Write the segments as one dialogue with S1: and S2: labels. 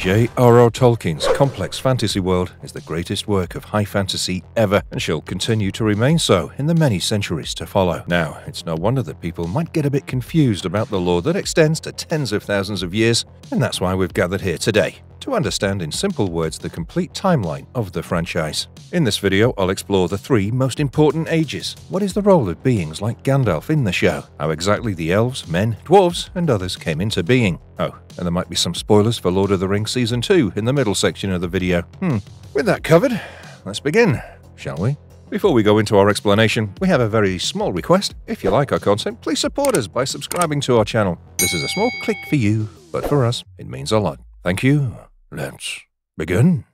S1: J.R.R. Tolkien's complex fantasy world is the greatest work of high fantasy ever and shall continue to remain so in the many centuries to follow. Now, it's no wonder that people might get a bit confused about the lore that extends to tens of thousands of years, and that's why we've gathered here today, to understand in simple words the complete timeline of the franchise. In this video, I'll explore the three most important ages. What is the role of beings like Gandalf in the show? How exactly the elves, men, dwarves, and others came into being? Oh, and there might be some spoilers for Lord of the Rings Season 2 in the middle section of the video. With that covered, let's begin, shall we? Before we go into our explanation, we have a very small request. If you like our content, please support us by subscribing to our channel. This is a small click for you, but for us, it means a lot. Thank you. Let's begin.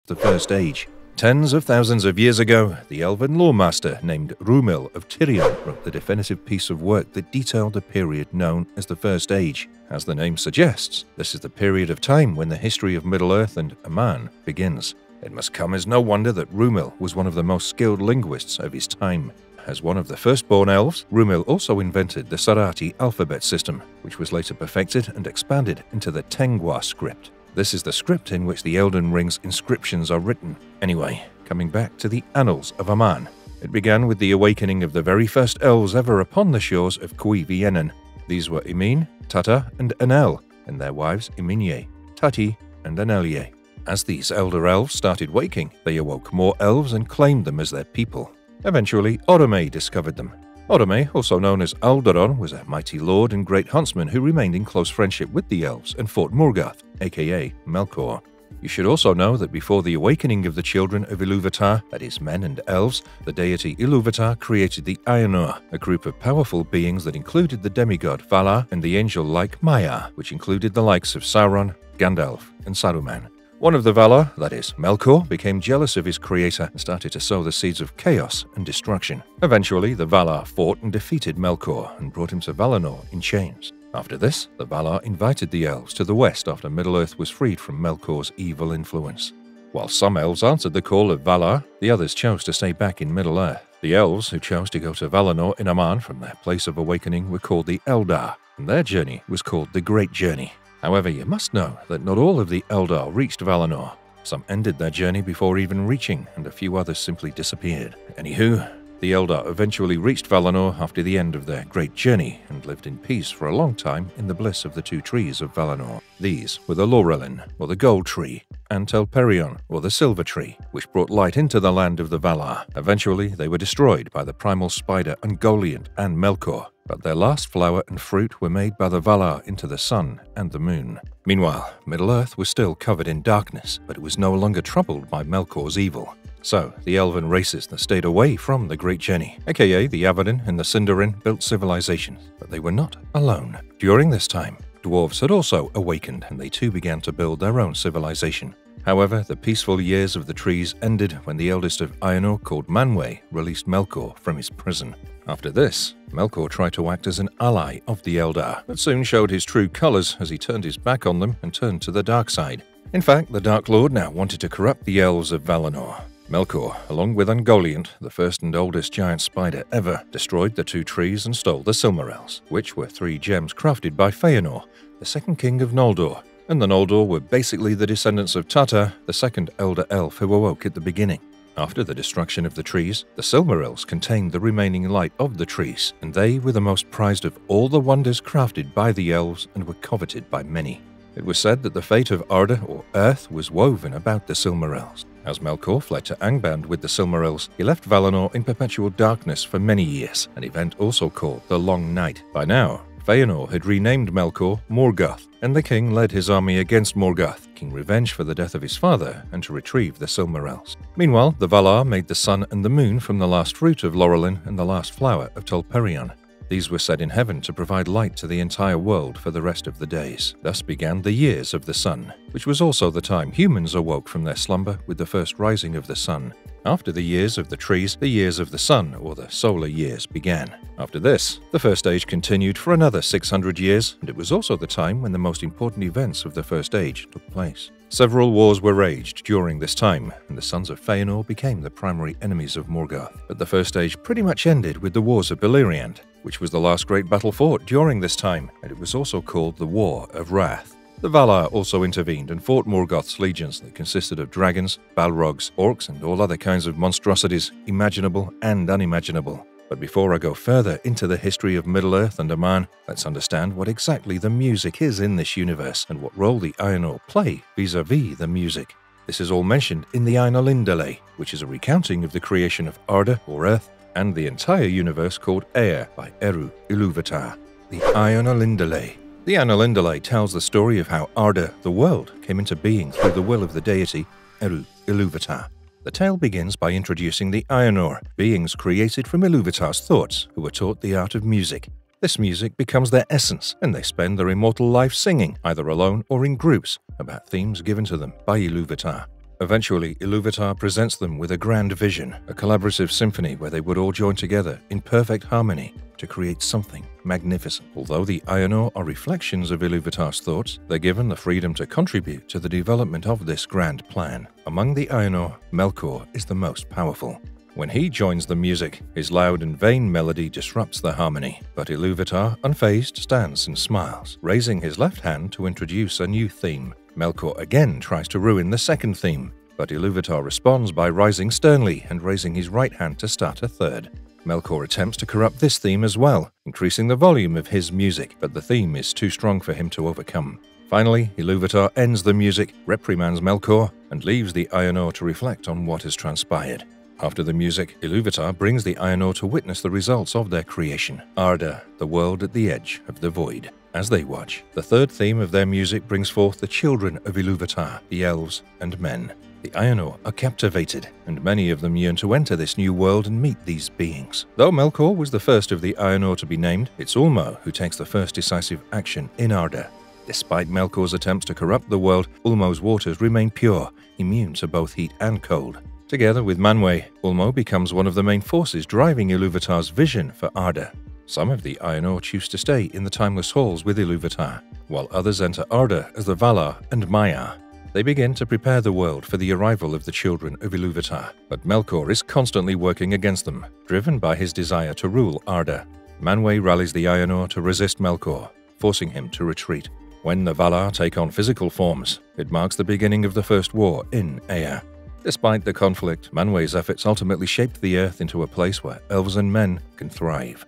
S1: The First Age. Tens of thousands of years ago, the elven lawmaster named Rúmil of Tirion wrote the definitive piece of work that detailed a period known as the First Age. As the name suggests, this is the period of time when the history of Middle-earth and Aman begins. It must come as no wonder that Rúmil was one of the most skilled linguists of his time. As one of the firstborn elves, Rúmil also invented the Sarati alphabet system, which was later perfected and expanded into the Tengwa script. This is the script in which the Elden Ring's inscriptions are written. Anyway, coming back to the Annals of Aman. It began with the awakening of the very first elves ever upon the shores of Cuiviénen. These were Imin, Tata, and Enel, and their wives Iminye, Tati, and Enelie. As these elder elves started waking, they awoke more elves and claimed them as their people. Eventually, Orome discovered them. Orome, also known as Aldaron, was a mighty lord and great huntsman who remained in close friendship with the elves and fought Morgoth, aka Melkor. You should also know that before the awakening of the children of Ilúvatar, that is men and elves, the deity Ilúvatar created the Ainur, a group of powerful beings that included the demigod Valar and the angel-like Maiar, which included the likes of Sauron, Gandalf, and Saruman. One of the Valar, that is, Melkor, became jealous of his creator and started to sow the seeds of chaos and destruction. Eventually, the Valar fought and defeated Melkor and brought him to Valinor in chains. After this, the Valar invited the elves to the west after Middle-earth was freed from Melkor's evil influence. While some elves answered the call of Valar, the others chose to stay back in Middle-earth. The elves who chose to go to Valinor in Aman from their place of awakening were called the Eldar, and their journey was called the Great Journey. However, you must know that not all of the Eldar reached Valinor. Some ended their journey before even reaching, and a few others simply disappeared. Anywho, the Eldar eventually reached Valinor after the end of their great journey and lived in peace for a long time in the bliss of the two trees of Valinor. These were the Laurelin, or the Gold Tree, and Telperion, or the Silver Tree, which brought light into the land of the Valar. Eventually, they were destroyed by the primal spider Ungoliant and Melkor, but their last flower and fruit were made by the Valar into the sun and the moon. Meanwhile, Middle-earth was still covered in darkness, but it was no longer troubled by Melkor's evil. So, the elven races that stayed away from the Great Journey, aka the Averden and the Sindarin, built civilizations, but they were not alone. During this time, dwarves had also awakened, and they too began to build their own civilization. However, the peaceful years of the trees ended when the eldest of Ainur, called Manwë, released Melkor from his prison. After this, Melkor tried to act as an ally of the Eldar, but soon showed his true colors as he turned his back on them and turned to the dark side. In fact, the Dark Lord now wanted to corrupt the elves of Valinor. Melkor, along with Ungoliant, the first and oldest giant spider ever, destroyed the two trees and stole the Silmarils, which were 3 gems crafted by Feanor, the second king of Noldor. And the Noldor were basically the descendants of Tata, the second elder elf who awoke at the beginning. After the destruction of the trees, the Silmarils contained the remaining light of the trees, and they were the most prized of all the wonders crafted by the elves and were coveted by many. It was said that the fate of Arda, or Earth, was woven about the Silmarils. As Melkor fled to Angband with the Silmarils, he left Valinor in perpetual darkness for many years, an event also called the Long Night. By now, Feanor had renamed Melkor Morgoth, and the king led his army against Morgoth, seeking revenge for the death of his father and to retrieve the Silmarils. Meanwhile, the Valar made the sun and the moon from the last fruit of Laurelin and the last flower of Telperion. These were set in heaven to provide light to the entire world for the rest of the days. Thus began the years of the sun, which was also the time humans awoke from their slumber with the first rising of the sun. After the years of the trees, the years of the sun, or the solar years, began. After this, the First Age continued for another 600 years, and it was also the time when the most important events of the First Age took place. Several wars were waged during this time, and the sons of Feanor became the primary enemies of Morgoth. But the First Age pretty much ended with the Wars of Beleriand, which was the last great battle fought during this time, and it was also called the War of Wrath. The Valar also intervened and fought Morgoth's legions that consisted of dragons, balrogs, orcs, and all other kinds of monstrosities, imaginable and unimaginable. But before I go further into the history of Middle-earth and Aman, let's understand what exactly the music is in this universe and what role the Ainur play vis-a-vis the music. This is all mentioned in the Ainulindale, which is a recounting of the creation of Arda, or Earth, and the entire universe called Ea by Eru Ilúvatar. The Ainulindale. The Ainulindale tells the story of how Arda, the world, came into being through the will of the deity Eru Ilúvatar. The tale begins by introducing the Ainur, beings created from Ilúvatar's thoughts, who were taught the art of music. This music becomes their essence, and they spend their immortal life singing, either alone or in groups, about themes given to them by Ilúvatar. Eventually, Ilúvatar presents them with a grand vision, a collaborative symphony where they would all join together in perfect harmony to create something magnificent. Although the Ainur are reflections of Ilúvatar's thoughts, they're given the freedom to contribute to the development of this grand plan. Among the Ainur, Melkor is the most powerful. When he joins the music, his loud and vain melody disrupts the harmony, but Ilúvatar, unfazed, stands and smiles, raising his left hand to introduce a new theme. Melkor again tries to ruin the second theme, but Ilúvatar responds by rising sternly and raising his right hand to start a third. Melkor attempts to corrupt this theme as well, increasing the volume of his music, but the theme is too strong for him to overcome. Finally, Ilúvatar ends the music, reprimands Melkor, and leaves the Ainur to reflect on what has transpired. After the music, Ilúvatar brings the Ainur to witness the results of their creation, Arda, the world at the edge of the void. As they watch, the third theme of their music brings forth the children of Ilúvatar, the Elves and men. The Ainur are captivated, and many of them yearn to enter this new world and meet these beings. Though Melkor was the first of the Ainur to be named, it's Ulmo who takes the first decisive action in Arda. Despite Melkor's attempts to corrupt the world, Ulmo's waters remain pure, immune to both heat and cold. Together with Manwë, Ulmo becomes one of the main forces driving Ilúvatar's vision for Arda. Some of the Ainur choose to stay in the Timeless Halls with Ilúvatar, while others enter Arda as the Valar and Maiar. They begin to prepare the world for the arrival of the children of Ilúvatar, but Melkor is constantly working against them, driven by his desire to rule Arda. Manwë rallies the Ainur to resist Melkor, forcing him to retreat. When the Valar take on physical forms, it marks the beginning of the First War in Ea. Despite the conflict, Manwë's efforts ultimately shaped the Earth into a place where elves and men can thrive.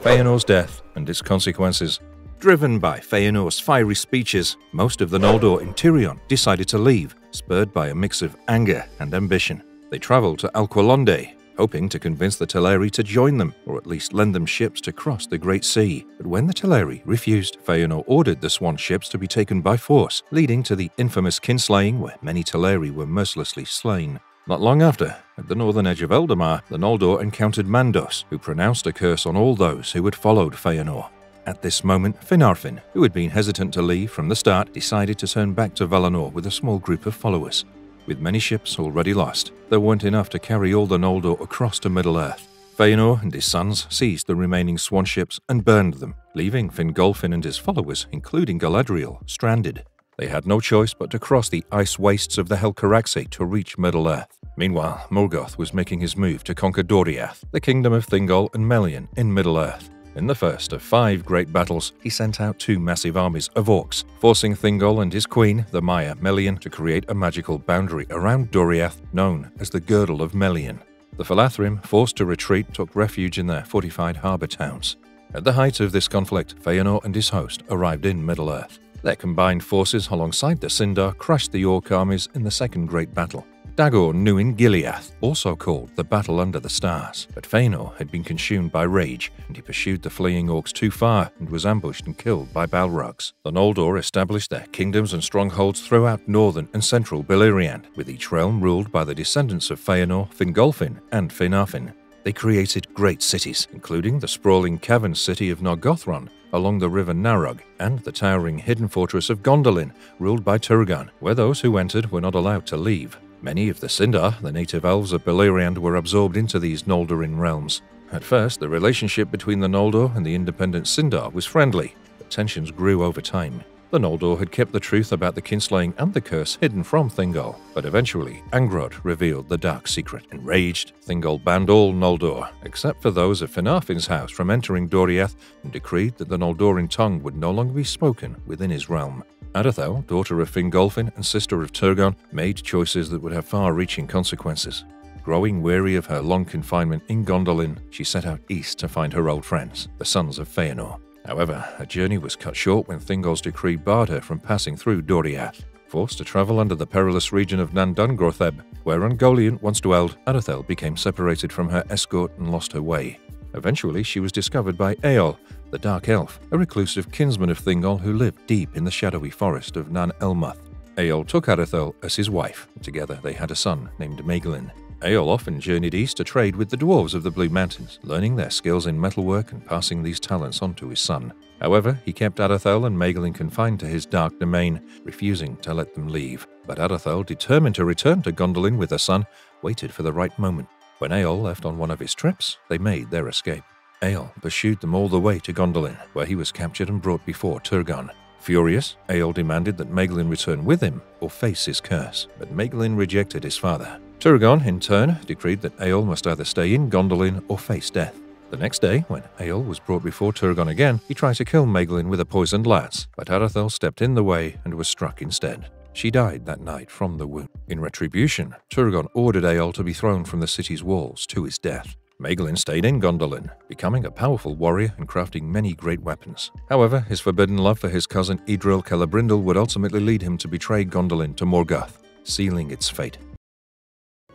S1: Feanor's death and its consequences. Driven by Feanor's fiery speeches, most of the Noldor in Tirion decided to leave, spurred by a mix of anger and ambition. They traveled to Alqualondë, hoping to convince the Teleri to join them, or at least lend them ships to cross the Great Sea. But when the Teleri refused, Feanor ordered the Swan ships to be taken by force, leading to the infamous kinslaying where many Teleri were mercilessly slain. Not long after, at the northern edge of Eldamar, the Noldor encountered Mandos, who pronounced a curse on all those who had followed Feanor. At this moment, Finarfin, who had been hesitant to leave from the start, decided to turn back to Valinor with a small group of followers. With many ships already lost, there weren't enough to carry all the Noldor across to Middle-earth. Feanor and his sons seized the remaining Swan ships and burned them, leaving Fingolfin and his followers, including Galadriel, stranded. They had no choice but to cross the ice wastes of the Helcaraxë to reach Middle-earth. Meanwhile, Morgoth was making his move to conquer Doriath, the kingdom of Thingol and Melian in Middle-earth. In the first of 5 great battles, he sent out 2 massive armies of orcs, forcing Thingol and his queen, the Maya Melian, to create a magical boundary around Doriath known as the Girdle of Melian. The Falathrim, forced to retreat, took refuge in their fortified harbour towns. At the height of this conflict, Feanor and his host arrived in Middle-earth. Their combined forces alongside the Sindar crushed the orc armies in the second great battle. Dagor knew in Gileath, also called the Battle Under the Stars, but Feanor had been consumed by rage, and he pursued the fleeing orcs too far and was ambushed and killed by Balrogs. The Noldor established their kingdoms and strongholds throughout northern and central Beleriand, with each realm ruled by the descendants of Feanor, Fingolfin, and Finarfin. They created great cities, including the sprawling cavern city of Nargothrond along the river Narog, and the towering hidden fortress of Gondolin, ruled by Turgon, where those who entered were not allowed to leave. Many of the Sindar, the native elves of Beleriand, were absorbed into these Noldorin realms. At first, the relationship between the Noldor and the independent Sindar was friendly, but tensions grew over time. The Noldor had kept the truth about the kinslaying and the curse hidden from Thingol, but eventually Angrod revealed the dark secret. Enraged, Thingol banned all Noldor, except for those of Finarfin's house, from entering Doriath, and decreed that the Noldorin tongue would no longer be spoken within his realm. Adethel, daughter of Fingolfin and sister of Turgon, made choices that would have far-reaching consequences. Growing weary of her long confinement in Gondolin, she set out east to find her old friends, the Sons of Feanor. However, her journey was cut short when Thingol's decree barred her from passing through Doriath. Forced to travel under the perilous region of Nan Dungortheb, where Ungoliant once dwelled, Adethel became separated from her escort and lost her way. Eventually, she was discovered by Eol, the Dark Elf, a reclusive kinsman of Thingol who lived deep in the shadowy forest of Nan Elmuth. Eol took Adethel as his wife, and together they had a son named Maeglin. Eol often journeyed east to trade with the Dwarves of the Blue Mountains, learning their skills in metalwork and passing these talents on to his son. However, he kept Adethel and Maeglin confined to his dark domain, refusing to let them leave. But Adethel, determined to return to Gondolin with her son, waited for the right moment. When Eol left on one of his trips, they made their escape. Eol pursued them all the way to Gondolin, where he was captured and brought before Turgon. Furious, Eol demanded that Maeglin return with him or face his curse, but Maeglin rejected his father. Turgon, in turn, decreed that Eol must either stay in Gondolin or face death. The next day, when Eol was brought before Turgon again, he tried to kill Maeglin with a poisoned lance, but Adethel stepped in the way and was struck instead. She died that night from the wound. In retribution, Turgon ordered Eol to be thrown from the city's walls to his death. Maeglin stayed in Gondolin, becoming a powerful warrior and crafting many great weapons. However, his forbidden love for his cousin Idril Celebrimbor would ultimately lead him to betray Gondolin to Morgoth, sealing its fate.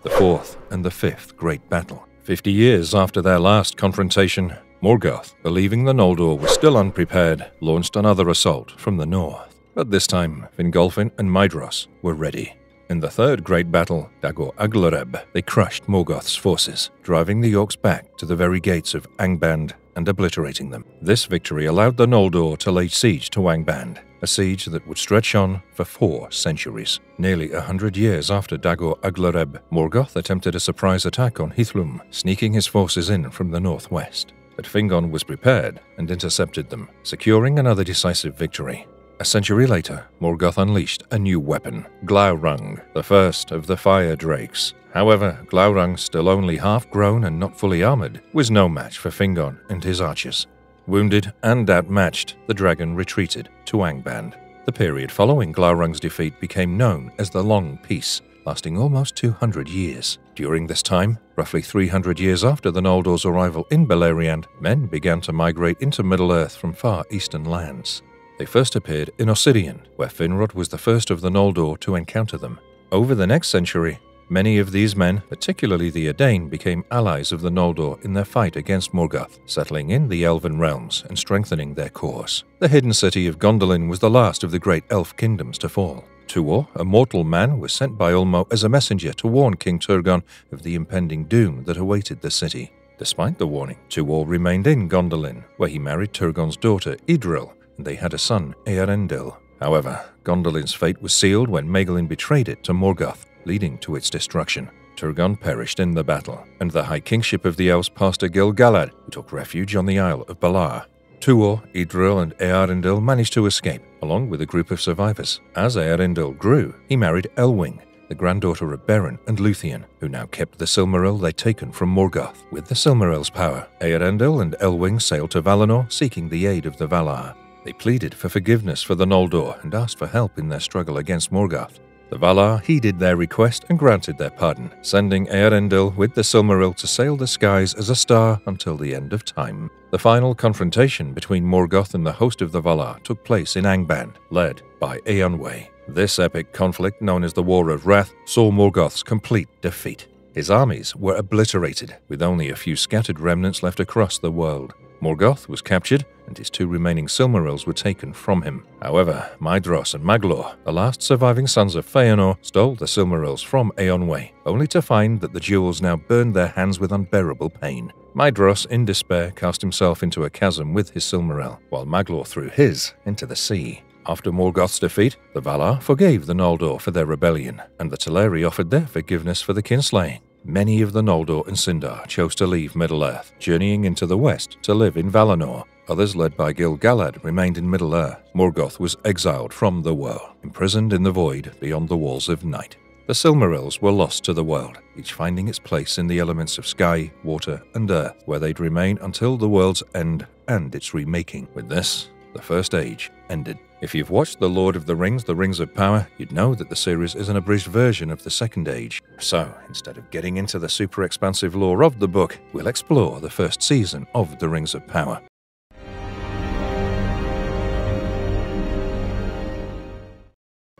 S1: The fourth and the fifth great battle. 50 years after their last confrontation, Morgoth, believing the Noldor were still unprepared, launched another assault from the north. But this time, Fingolfin and Maedhros were ready. In the third great battle, Dagor Aglareb, they crushed Morgoth's forces, driving the Orcs back to the very gates of Angband and obliterating them. This victory allowed the Noldor to lay siege to Angband, a siege that would stretch on for 4 centuries. Nearly 100 years after Dagor Aglareb, Morgoth attempted a surprise attack on Hithlum, sneaking his forces in from the northwest. But Fingon was prepared and intercepted them, securing another decisive victory. A century later, Morgoth unleashed a new weapon, Glaurung, the first of the fire drakes. However, Glaurung, still only half-grown and not fully armored, was no match for Fingon and his archers. Wounded and outmatched, the dragon retreated to Angband. The period following Glaurung's defeat became known as the Long Peace, lasting almost 200 years. During this time, roughly 300 years after the Noldor's arrival in Beleriand, men began to migrate into Middle-earth from far eastern lands. They first appeared in Ossidian, where Finrod was the first of the Noldor to encounter them. Over the next century, many of these men, particularly the Edain, became allies of the Noldor in their fight against Morgoth, settling in the Elven realms and strengthening their cause. The hidden city of Gondolin was the last of the great elf kingdoms to fall. Tuor, a mortal man, was sent by Ulmo as a messenger to warn King Turgon of the impending doom that awaited the city. Despite the warning, Tuor remained in Gondolin, where he married Turgon's daughter Idril, and they had a son, Eärendil. However, Gondolin's fate was sealed when Maeglin betrayed it to Morgoth, leading to its destruction. Turgon perished in the battle, and the High Kingship of the Elves passed to Gil-galad, who took refuge on the Isle of Balar. Tuor, Idril, and Eärendil managed to escape, along with a group of survivors. As Eärendil grew, he married Elwing, the granddaughter of Beren and Luthien, who now kept the Silmaril they'd taken from Morgoth. With the Silmaril's power, Eärendil and Elwing sailed to Valinor, seeking the aid of the Valar. They pleaded for forgiveness for the Noldor and asked for help in their struggle against Morgoth. The Valar heeded their request and granted their pardon, sending Eärendil with the Silmaril to sail the skies as a star until the end of time. The final confrontation between Morgoth and the host of the Valar took place in Angband, led by Eonwë. This epic conflict, known as the War of Wrath, saw Morgoth's complete defeat. His armies were obliterated, with only a few scattered remnants left across the world. Morgoth was captured, and his 2 remaining Silmarils were taken from him. However, Maedhros and Maglor, the last surviving sons of Feanor, stole the Silmarils from Eonwë, only to find that the jewels now burned their hands with unbearable pain. Maedhros, in despair, cast himself into a chasm with his Silmaril, while Maglor threw his into the sea. After Morgoth's defeat, the Valar forgave the Noldor for their rebellion, and the Teleri offered their forgiveness for the kinslaying. Many of the Noldor and Sindar chose to leave Middle-earth, journeying into the west to live in Valinor. Others, led by Gil-galad, remained in Middle-earth. Morgoth was exiled from the world, imprisoned in the void beyond the walls of night. The Silmarils were lost to the world, each finding its place in the elements of sky, water, and earth, where they'd remain until the world's end and its remaking. With this, the First Age ended. If you've watched The Lord of the Rings of Power, you'd know that the series is an abridged version of the Second Age. So, instead of getting into the super expansive lore of the book, we'll explore the first season of The Rings of Power.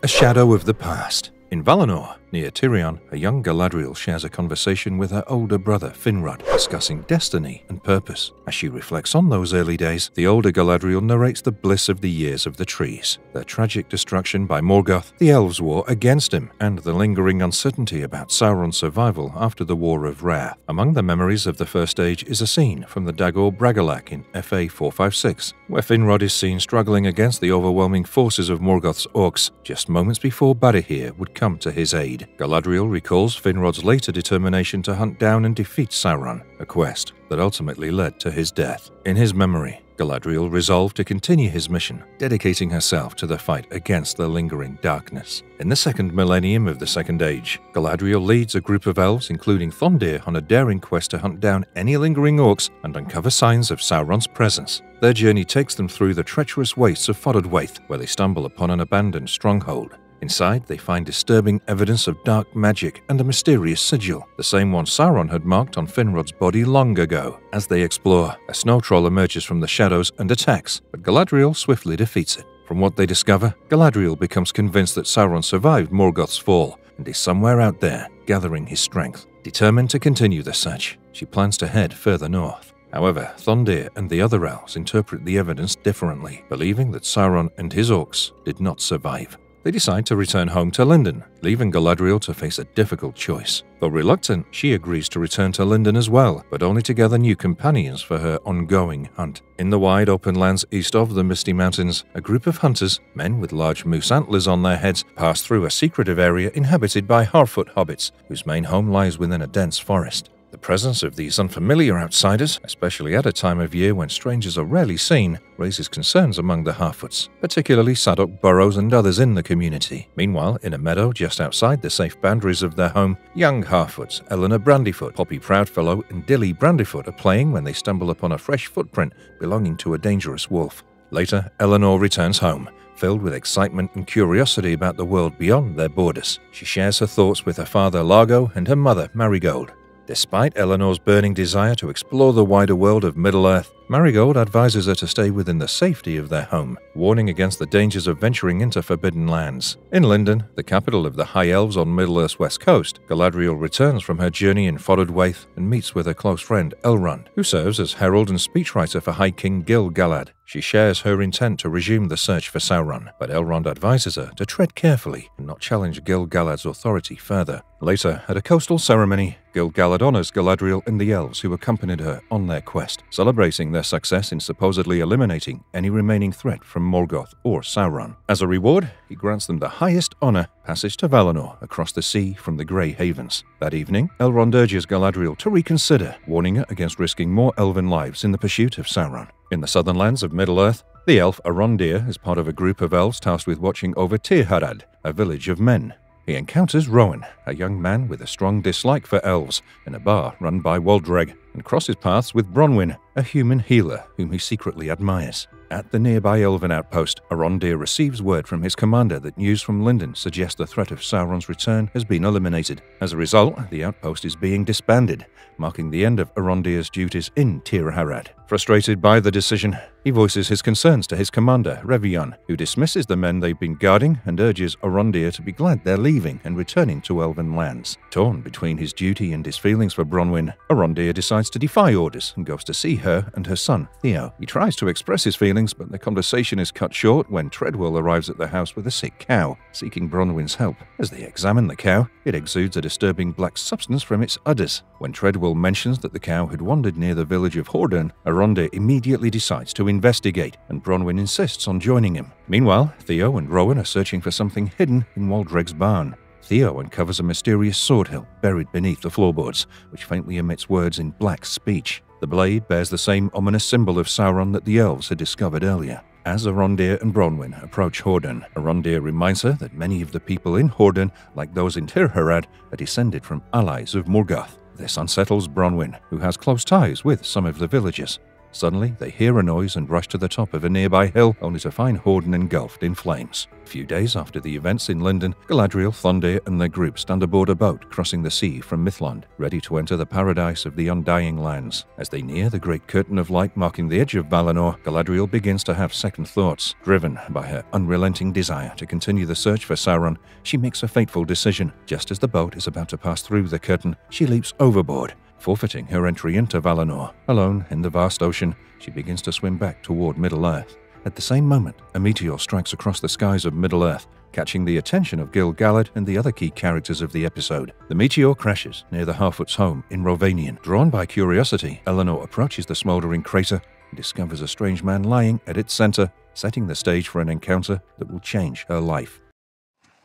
S1: A Shadow of the Past. In Valinor, near Tirion, a young Galadriel shares a conversation with her older brother Finrod, discussing destiny and purpose. As she reflects on those early days, the older Galadriel narrates the bliss of the years of the trees, their tragic destruction by Morgoth, the Elves' war against him, and the lingering uncertainty about Sauron's survival after the War of Wrath. Among the memories of the First Age is a scene from the Dagor Bragollach in FA 456, where Finrod is seen struggling against the overwhelming forces of Morgoth's orcs, just moments before Badahir would come to his aid. Galadriel recalls Finrod's later determination to hunt down and defeat Sauron, a quest that ultimately led to his death. In his memory, Galadriel resolved to continue his mission, dedicating herself to the fight against the lingering darkness. In the second millennium of the Second Age, Galadriel leads a group of elves, including Thondir, on a daring quest to hunt down any lingering orcs and uncover signs of Sauron's presence. Their journey takes them through the treacherous wastes of Fodorwaith, where they stumble upon an abandoned stronghold. Inside, they find disturbing evidence of dark magic and a mysterious sigil, the same one Sauron had marked on Finrod's body long ago. As they explore, a snow troll emerges from the shadows and attacks, but Galadriel swiftly defeats it. From what they discover, Galadriel becomes convinced that Sauron survived Morgoth's fall and is somewhere out there, gathering his strength. Determined to continue the search, she plans to head further north. However, Thondir and the other elves interpret the evidence differently, believing that Sauron and his orcs did not survive. They decide to return home to Lindon, leaving Galadriel to face a difficult choice. Though reluctant, she agrees to return to Lindon as well, but only to gather new companions for her ongoing hunt. In the wide open lands east of the Misty Mountains, a group of hunters, men with large moose antlers on their heads, pass through a secretive area inhabited by Harfoot hobbits, whose main home lies within a dense forest. The presence of these unfamiliar outsiders, especially at a time of year when strangers are rarely seen, raises concerns among the Harfoots, particularly Sadok Burrows and others in the community. Meanwhile, in a meadow just outside the safe boundaries of their home, young Harfoots, Eleanor Brandyfoot, Poppy Proudfellow, and Dilly Brandyfoot are playing when they stumble upon a fresh footprint belonging to a dangerous wolf. Later, Eleanor returns home, filled with excitement and curiosity about the world beyond their borders. She shares her thoughts with her father Largo and her mother Marigold. Despite Eleanor's burning desire to explore the wider world of Middle-earth, Marigold advises her to stay within the safety of their home, warning against the dangers of venturing into forbidden lands. In Lindon, the capital of the High Elves on Middle-earth's west coast, Galadriel returns from her journey in Fodorwaith and meets with her close friend Elrond, who serves as herald and speechwriter for High King Gil-galad. She shares her intent to resume the search for Sauron, but Elrond advises her to tread carefully and not challenge Gil-galad's authority further. Later, at a coastal ceremony, Gil-galad honors Galadriel and the elves who accompanied her on their quest, celebrating their success in supposedly eliminating any remaining threat from Morgoth or Sauron. As a reward, he grants them the highest honor, passage to Valinor across the sea from the Grey Havens. That evening, Elrond urges Galadriel to reconsider, warning her against risking more elven lives in the pursuit of Sauron. In the southern lands of Middle-earth, the elf Arondir is part of a group of elves tasked with watching over Tirharad, a village of men. He encounters Rowan, a young man with a strong dislike for elves, in a bar run by Waldreg, and crosses paths with Bronwyn, a human healer whom he secretly admires. At the nearby elven outpost, Arondir receives word from his commander that news from Lindon suggests the threat of Sauron's return has been eliminated. As a result, the outpost is being disbanded, marking the end of Arondir's duties in Tirharad. Frustrated by the decision, he voices his concerns to his commander, Revion, who dismisses the men they've been guarding and urges Arondir to be glad they're leaving and returning to elven lands. Torn between his duty and his feelings for Bronwyn, Arondir decides to defy orders and goes to see her and her son, Theo. He tries to express his feelings, but the conversation is cut short when Treadwell arrives at the house with a sick cow, seeking Bronwyn's help. As they examine the cow, it exudes a disturbing black substance from its udders. When Treadwell mentions that the cow had wandered near the village of Hordern, Arondir immediately decides to investigate, and Bronwyn insists on joining him. Meanwhile, Theo and Rowan are searching for something hidden in Waldreg's barn. Theo uncovers a mysterious sword hilt buried beneath the floorboards, which faintly emits words in black speech. The blade bears the same ominous symbol of Sauron that the elves had discovered earlier. As Arondir and Bronwyn approach Hordern, Arondir reminds her that many of the people in Hordern, like those in Tirharad, are descended from allies of Morgoth. This unsettles Bronwyn, who has close ties with some of the villagers. Suddenly, they hear a noise and rush to the top of a nearby hill, only to find Horden engulfed in flames. A few days after the events in Lindon, Galadriel, Thondir, and their group stand aboard a boat crossing the sea from Mithlond, ready to enter the paradise of the Undying Lands. As they near the great curtain of light marking the edge of Valinor, Galadriel begins to have second thoughts. Driven by her unrelenting desire to continue the search for Sauron, she makes a fateful decision. Just as the boat is about to pass through the curtain, she leaps overboard, forfeiting her entry into Valinor. Alone in the vast ocean, she begins to swim back toward Middle-earth. At the same moment, a meteor strikes across the skies of Middle-earth, catching the attention of Gil-galad and the other key characters of the episode. The meteor crashes near the Harfoot's home in Rovanion. Drawn by curiosity, Elenor approaches the smoldering crater and discovers a strange man lying at its center, setting the stage for an encounter that will change her life.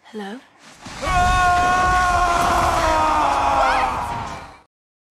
S2: Hello?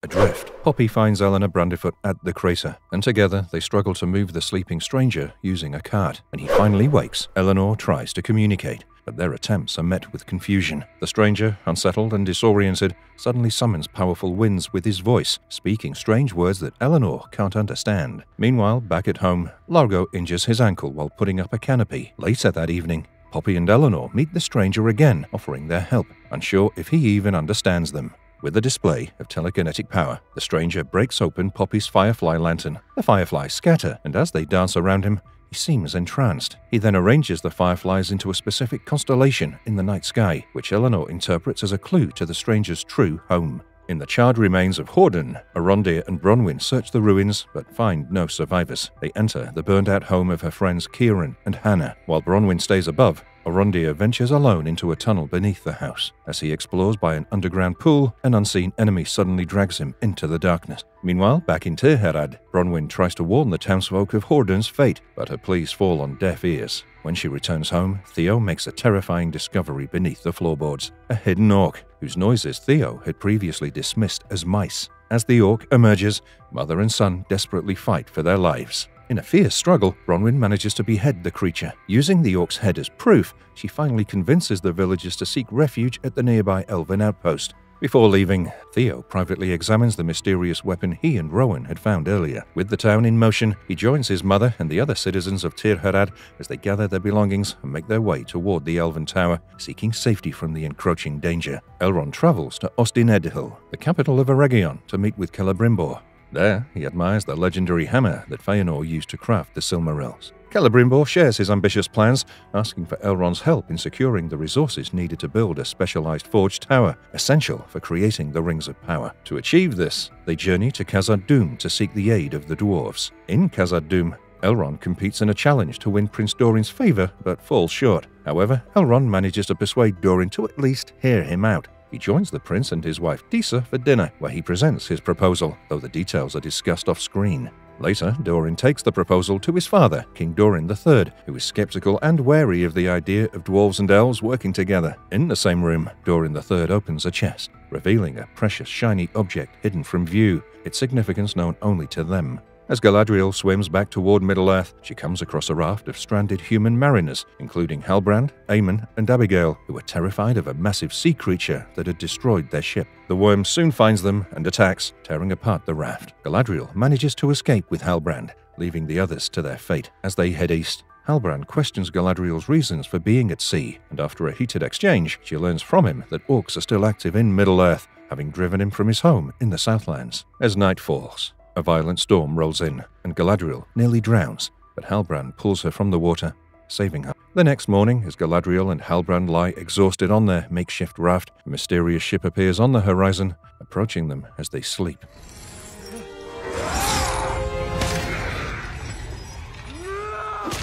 S1: Adrift, Poppy finds Eleanor Brandyfoot at the crater, and together they struggle to move the sleeping stranger using a cart. When he finally wakes, Eleanor tries to communicate, but their attempts are met with confusion. The stranger, unsettled and disoriented, suddenly summons powerful winds with his voice, speaking strange words that Eleanor can't understand. Meanwhile, back at home, Largo injures his ankle while putting up a canopy. Later that evening, Poppy and Eleanor meet the stranger again, offering their help, unsure if he even understands them. With a display of telekinetic power, the stranger breaks open Poppy's firefly lantern. The fireflies scatter, and as they dance around him, he seems entranced. He then arranges the fireflies into a specific constellation in the night sky, which Eleanor interprets as a clue to the stranger's true home. In the charred remains of Horden, Arondir and Bronwyn search the ruins but find no survivors. They enter the burned-out home of her friends Kieran and Hannah. While Bronwyn stays above, Arondir ventures alone into a tunnel beneath the house. As he explores by an underground pool, an unseen enemy suddenly drags him into the darkness. Meanwhile, back in Tirharad, Bronwyn tries to warn the townsfolk of Horden's fate, but her pleas fall on deaf ears. When she returns home, Theo makes a terrifying discovery beneath the floorboards: a hidden orc, whose noises Theo had previously dismissed as mice. As the orc emerges, mother and son desperately fight for their lives. In a fierce struggle, Bronwyn manages to behead the creature. Using the orc's head as proof, she finally convinces the villagers to seek refuge at the nearby elven outpost. Before leaving, Theo privately examines the mysterious weapon he and Rowan had found earlier. With the town in motion, he joins his mother and the other citizens of Tirharad as they gather their belongings and make their way toward the Elven Tower, seeking safety from the encroaching danger. Elrond travels to Ostin-Edhil, the capital of Eregion, to meet with Celebrimbor. There, he admires the legendary hammer that Feanor used to craft the Silmarils. Celebrimbor shares his ambitious plans, asking for Elrond's help in securing the resources needed to build a specialized forged tower, essential for creating the Rings of Power. To achieve this, they journey to Khazad-dûm to seek the aid of the Dwarves. In Khazad-dûm, Elrond competes in a challenge to win Prince Dorin's favor, but falls short. However, Elrond manages to persuade Dorin to at least hear him out. He joins the prince and his wife Disa for dinner, where he presents his proposal, though the details are discussed off-screen. Later, Dorin takes the proposal to his father, King Dorin III, who is skeptical and wary of the idea of dwarves and elves working together. In the same room, Dorin III opens a chest, revealing a precious shiny object hidden from view, its significance known only to them. As Galadriel swims back toward Middle-earth, she comes across a raft of stranded human mariners, including Halbrand, Aemon, and Abigail, who are terrified of a massive sea creature that had destroyed their ship. The worm soon finds them and attacks, tearing apart the raft. Galadriel manages to escape with Halbrand, leaving the others to their fate. As they head east, Halbrand questions Galadriel's reasons for being at sea, and after a heated exchange, she learns from him that orcs are still active in Middle-earth, having driven him from his home in the Southlands. As night falls, a violent storm rolls in, and Galadriel nearly drowns, but Halbrand pulls her from the water, saving her. The next morning, as Galadriel and Halbrand lie exhausted on their makeshift raft, a mysterious ship appears on the horizon, approaching them as they sleep.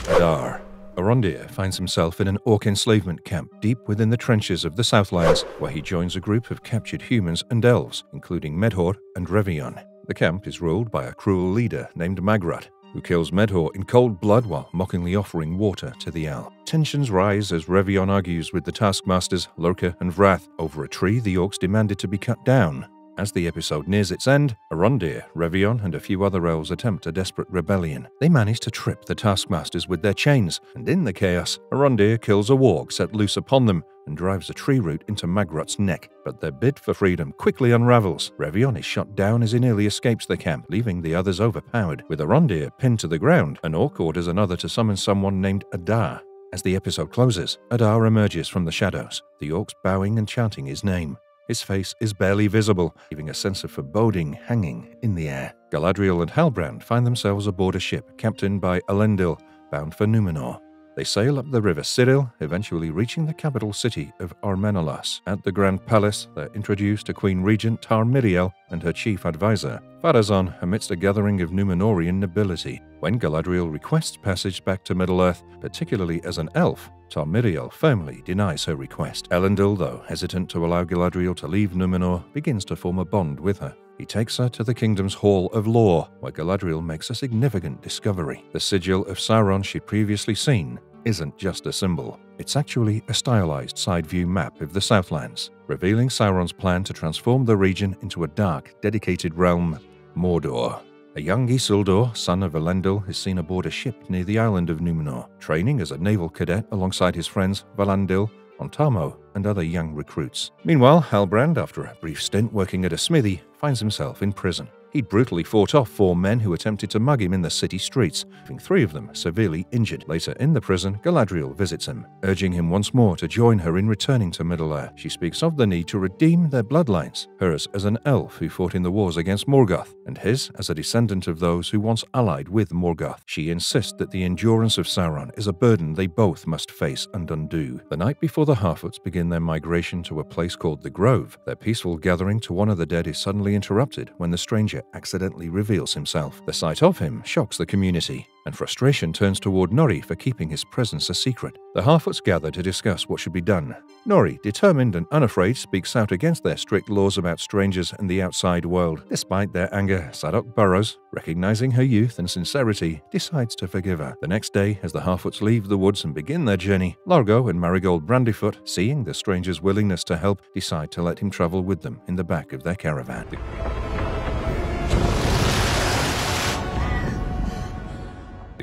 S1: J.R.R. Arondir finds himself in an orc enslavement camp deep within the trenches of the Southlands, where he joins a group of captured humans and elves, including Medhor and Revion. The camp is ruled by a cruel leader named Magrat, who kills Medhor in cold blood while mockingly offering water to the owl. Tensions rise as Revion argues with the taskmasters Lorca and Vrath over a tree the orcs demanded to be cut down. As the episode nears its end, Arondir, Revion, and a few other elves attempt a desperate rebellion. They manage to trip the taskmasters with their chains, and in the chaos, Arondir kills a warg set loose upon them and drives a tree root into Magrot's neck. But their bid for freedom quickly unravels. Revion is shot down as he nearly escapes the camp, leaving the others overpowered. With Arondir pinned to the ground, an orc orders another to summon someone named Adar. As the episode closes, Adar emerges from the shadows, the orcs bowing and chanting his name. His face is barely visible, leaving a sense of foreboding hanging in the air. Galadriel and Halbrand find themselves aboard a ship captained by Elendil, bound for Númenor. They sail up the river Cyril, eventually reaching the capital city of Armenalas. At the Grand Palace, they're introduced to Queen Regent Tar Miriel and her chief advisor, Pharazôn, amidst a gathering of Númenorian nobility. When Galadriel requests passage back to Middle-earth, particularly as an elf, Tar Miriel firmly denies her request. Elendil, though hesitant to allow Galadriel to leave Númenor, begins to form a bond with her. He takes her to the kingdom's Hall of Lore, where Galadriel makes a significant discovery. The sigil of Sauron she'd previously seen isn't just a symbol. It's actually a stylized side-view map of the Southlands, revealing Sauron's plan to transform the region into a dark, dedicated realm, Mordor. A young Isildur, son of Elendil, is seen aboard a ship near the island of Númenor, training as a naval cadet alongside his friends Valandil, Ontamo, and other young recruits. Meanwhile, Halbrand, after a brief stint working at a smithy, finds himself in prison. He'd brutally fought off 4 men who attempted to mug him in the city streets, leaving 3 of them severely injured. Later in the prison, Galadriel visits him, urging him once more to join her in returning to Middle-earth. She speaks of the need to redeem their bloodlines, hers as an elf who fought in the wars against Morgoth, and his as a descendant of those who once allied with Morgoth. She insists that the endurance of Sauron is a burden they both must face and undo. The night before the Harfoots begin their migration to a place called the Grove, their peaceful gathering to honor the dead is suddenly interrupted when the stranger accidentally reveals himself. The sight of him shocks the community, and frustration turns toward Nori for keeping his presence a secret. The Harfoots gather to discuss what should be done. Nori, determined and unafraid, speaks out against their strict laws about strangers and the outside world. Despite their anger, Sadok Burrows, recognizing her youth and sincerity, decides to forgive her. The next day, as the Harfoots leave the woods and begin their journey, Largo and Marigold Brandyfoot, seeing the stranger's willingness to help, decide to let him travel with them in the back of their caravan.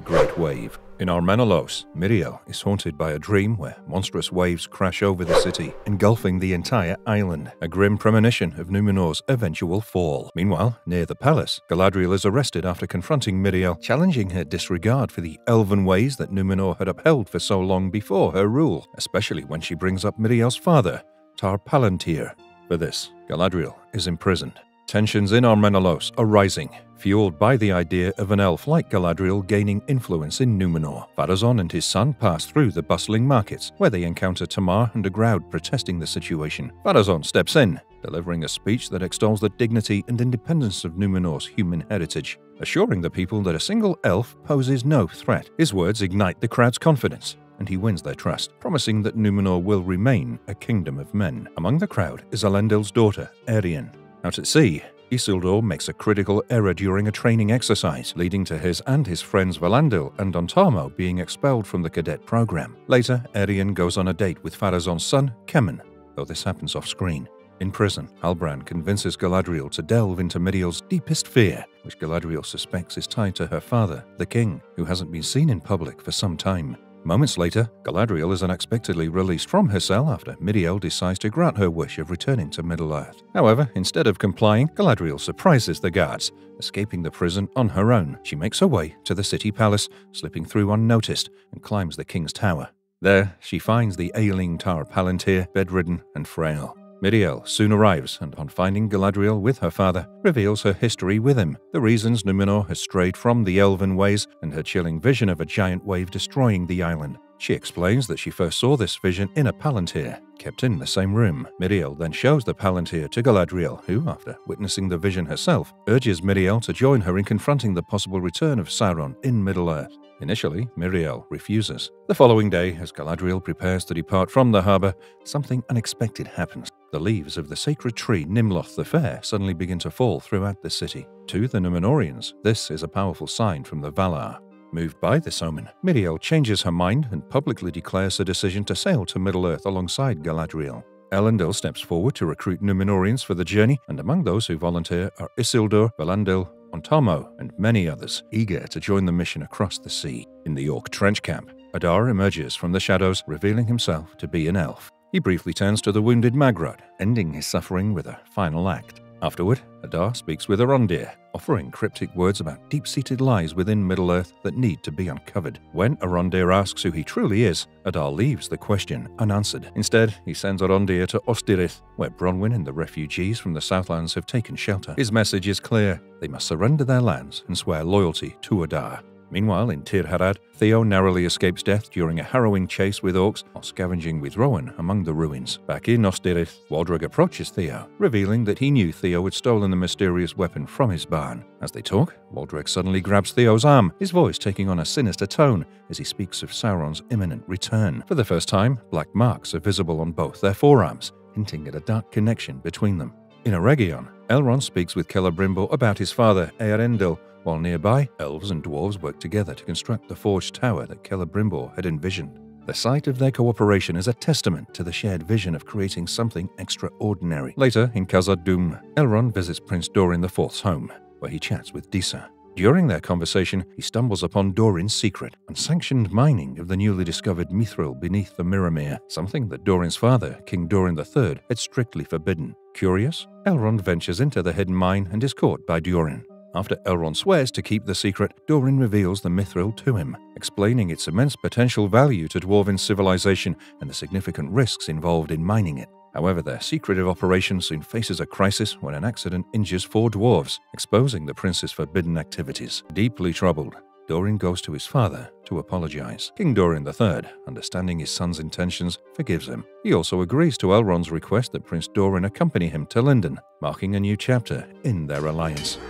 S1: Great Wave. In Armenalos, Miriel is haunted by a dream where monstrous waves crash over the city, engulfing the entire island, a grim premonition of Númenor's eventual fall. Meanwhile, near the palace, Galadriel is arrested after confronting Miriel, challenging her disregard for the elven ways that Númenor had upheld for so long before her rule, especially when she brings up Miriel's father, Tar Palantir. For this, Galadriel is imprisoned. Tensions in Armenalos are rising, fueled by the idea of an elf like Galadriel gaining influence in Númenor. Pharazôn and his son pass through the bustling markets, where they encounter Tamar and a crowd protesting the situation. Pharazôn steps in, delivering a speech that extols the dignity and independence of Númenor's human heritage, assuring the people that a single elf poses no threat. His words ignite the crowd's confidence, and he wins their trust, promising that Númenor will remain a kingdom of men. Among the crowd is Elendil's daughter, Arianne. Out at sea, Isildur makes a critical error during a training exercise, leading to his and his friends Valandil and Ontamo being expelled from the cadet program. Later, Arianne goes on a date with Pharazôn's son, Kemen, though this happens off-screen. In prison, Halbrand convinces Galadriel to delve into Miriel's deepest fear, which Galadriel suspects is tied to her father, the king, who hasn't been seen in public for some time. Moments later, Galadriel is unexpectedly released from her cell after Miriel decides to grant her wish of returning to Middle-earth. However, instead of complying, Galadriel surprises the guards, escaping the prison on her own. She makes her way to the city palace, slipping through unnoticed, and climbs the king's tower. There, she finds the ailing Tar Palantir, bedridden and frail. Miriel soon arrives, and on finding Galadriel with her father, reveals her history with him, the reasons Númenor has strayed from the elven ways, and her chilling vision of a giant wave destroying the island. She explains that she first saw this vision in a Palantir, kept in the same room. Miriel then shows the Palantir to Galadriel, who, after witnessing the vision herself, urges Miriel to join her in confronting the possible return of Sauron in Middle-earth. Initially, Miriel refuses. The following day, as Galadriel prepares to depart from the harbor, something unexpected happens. The leaves of the sacred tree Nimloth the Fair suddenly begin to fall throughout the city. To the Númenorians, this is a powerful sign from the Valar. Moved by this omen, Miriel changes her mind and publicly declares her decision to sail to Middle-earth alongside Galadriel. Elendil steps forward to recruit Númenóreans for the journey, and among those who volunteer are Isildur, Valandil, Ontamo, and many others, eager to join the mission across the sea. In the Orc trench camp, Adar emerges from the shadows, revealing himself to be an elf. He briefly turns to the wounded Magrod, ending his suffering with a final act. Afterward, Adar speaks with Arondir, offering cryptic words about deep-seated lies within Middle-earth that need to be uncovered. When Arondir asks who he truly is, Adar leaves the question unanswered. Instead, he sends Arondir to Ostirith, where Bronwyn and the refugees from the Southlands have taken shelter. His message is clear: they must surrender their lands and swear loyalty to Adar. Meanwhile, in Tir Harad, Theo narrowly escapes death during a harrowing chase with orcs while scavenging with Rowan among the ruins. Back in Ostirith, Waldreg approaches Theo, revealing that he knew Theo had stolen the mysterious weapon from his barn. As they talk, Waldreg suddenly grabs Theo's arm, his voice taking on a sinister tone as he speaks of Sauron's imminent return. For the first time, black marks are visible on both their forearms, hinting at a dark connection between them. In Eregion, Elrond speaks with Celebrimbor about his father, Eärendil, while nearby, elves and dwarves work together to construct the forged tower that Celebrimbor had envisioned. The sight of their cooperation is a testament to the shared vision of creating something extraordinary. Later, in Khazad-dûm, Elrond visits Prince Dorin IV's home, where he chats with Disa. During their conversation, he stumbles upon Dorin's secret, unsanctioned mining of the newly discovered mithril beneath the Mirrormere, something that Dorin's father, King Dorin III, had strictly forbidden. Curious, Elrond ventures into the hidden mine and is caught by Durin. After Elrond swears to keep the secret, Dorin reveals the mithril to him, explaining its immense potential value to dwarven civilization and the significant risks involved in mining it. However, their secretive operation soon faces a crisis when an accident injures 4 dwarves, exposing the prince's forbidden activities. Deeply troubled, Dorin goes to his father to apologize. King Dorin III, understanding his son's intentions, forgives him. He also agrees to Elrond's request that Prince Dorin accompany him to Lindon, marking a new chapter in their alliance.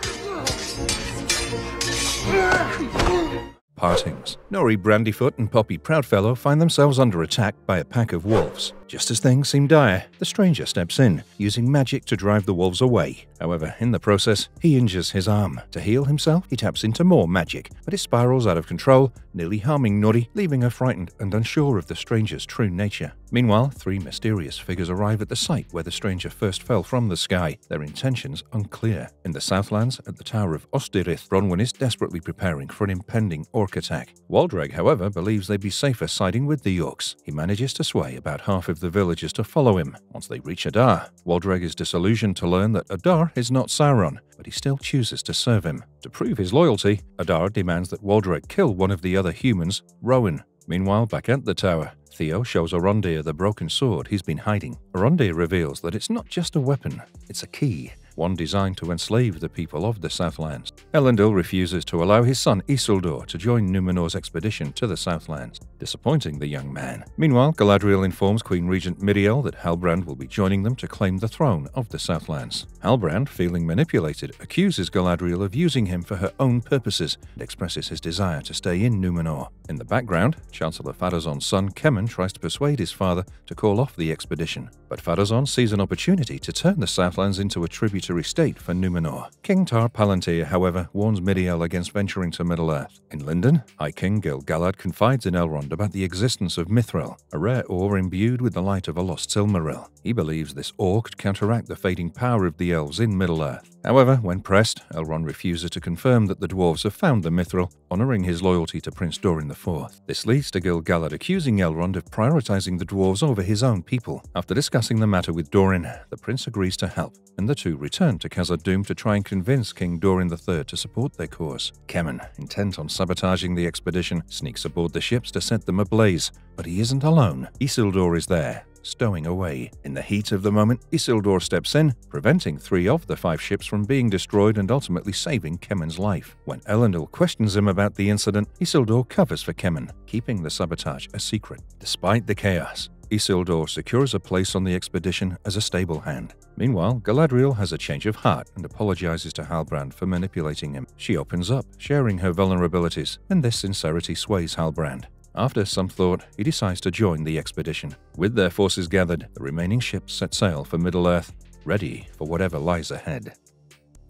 S1: Partings. Nori Brandyfoot and Poppy Proudfellow find themselves under attack by a pack of wolves. Just as things seem dire, the stranger steps in, using magic to drive the wolves away. However, in the process, he injures his arm. To heal himself, he taps into more magic, but it spirals out of control, nearly harming Nori, leaving her frightened and unsure of the stranger's true nature. Meanwhile, 3 mysterious figures arrive at the site where the stranger first fell from the sky, their intentions unclear. In the Southlands, at the Tower of Ostirith, Bronwyn is desperately preparing for an impending orc attack. Waldreg, however, believes they'd be safer siding with the orcs. He manages to sway about half of the villagers to follow him. Once they reach Adar, Waldreg is disillusioned to learn that Adar is not Sauron, but he still chooses to serve him. To prove his loyalty, Adar demands that Waldreg kill one of the other humans, Rowan. Meanwhile, back at the tower, Theo shows Arondir the broken sword he's been hiding. Arondir reveals that it's not just a weapon, it's a key, one designed to enslave the people of the Southlands. Elendil refuses to allow his son Isildur to join Númenor's expedition to the Southlands, disappointing the young man. Meanwhile, Galadriel informs Queen Regent Miriel that Halbrand will be joining them to claim the throne of the Southlands. Halbrand, feeling manipulated, accuses Galadriel of using him for her own purposes and expresses his desire to stay in Númenor. In the background, Chancellor Phadazon's son Kemen tries to persuade his father to call off the expedition, but Phadazon sees an opportunity to turn the Southlands into a tributary state for Númenor. King Tar Palantir, however, warns Miriel against venturing to Middle-earth. In Lindon, High King Gil-galad confides in Elrond about the existence of mithril, a rare ore imbued with the light of a lost Silmaril. He believes this ore could counteract the fading power of the elves in Middle-earth. However, when pressed, Elrond refuses to confirm that the dwarves have found the mithril, honoring his loyalty to Prince Dorin IV. This leads to Gil-galad accusing Elrond of prioritizing the dwarves over his own people. After discussing the matter with Dorin, the prince agrees to help, and the two return to Khazad-dûm to try and convince King Dorin III to support their cause. Kemen, intent on sabotaging the expedition, sneaks aboard the ships to set them ablaze, but he isn't alone. Isildur is there, stowing away. In the heat of the moment, Isildur steps in, preventing 3 of the 5 ships from being destroyed and ultimately saving Kemen's life. When Elendil questions him about the incident, Isildur covers for Kemen, keeping the sabotage a secret. Despite the chaos, Isildur secures a place on the expedition as a stable hand. Meanwhile, Galadriel has a change of heart and apologizes to Halbrand for manipulating him. She opens up, sharing her vulnerabilities, and this sincerity sways Halbrand. After some thought, he decides to join the expedition. With their forces gathered, the remaining ships set sail for Middle-earth, ready for whatever lies ahead.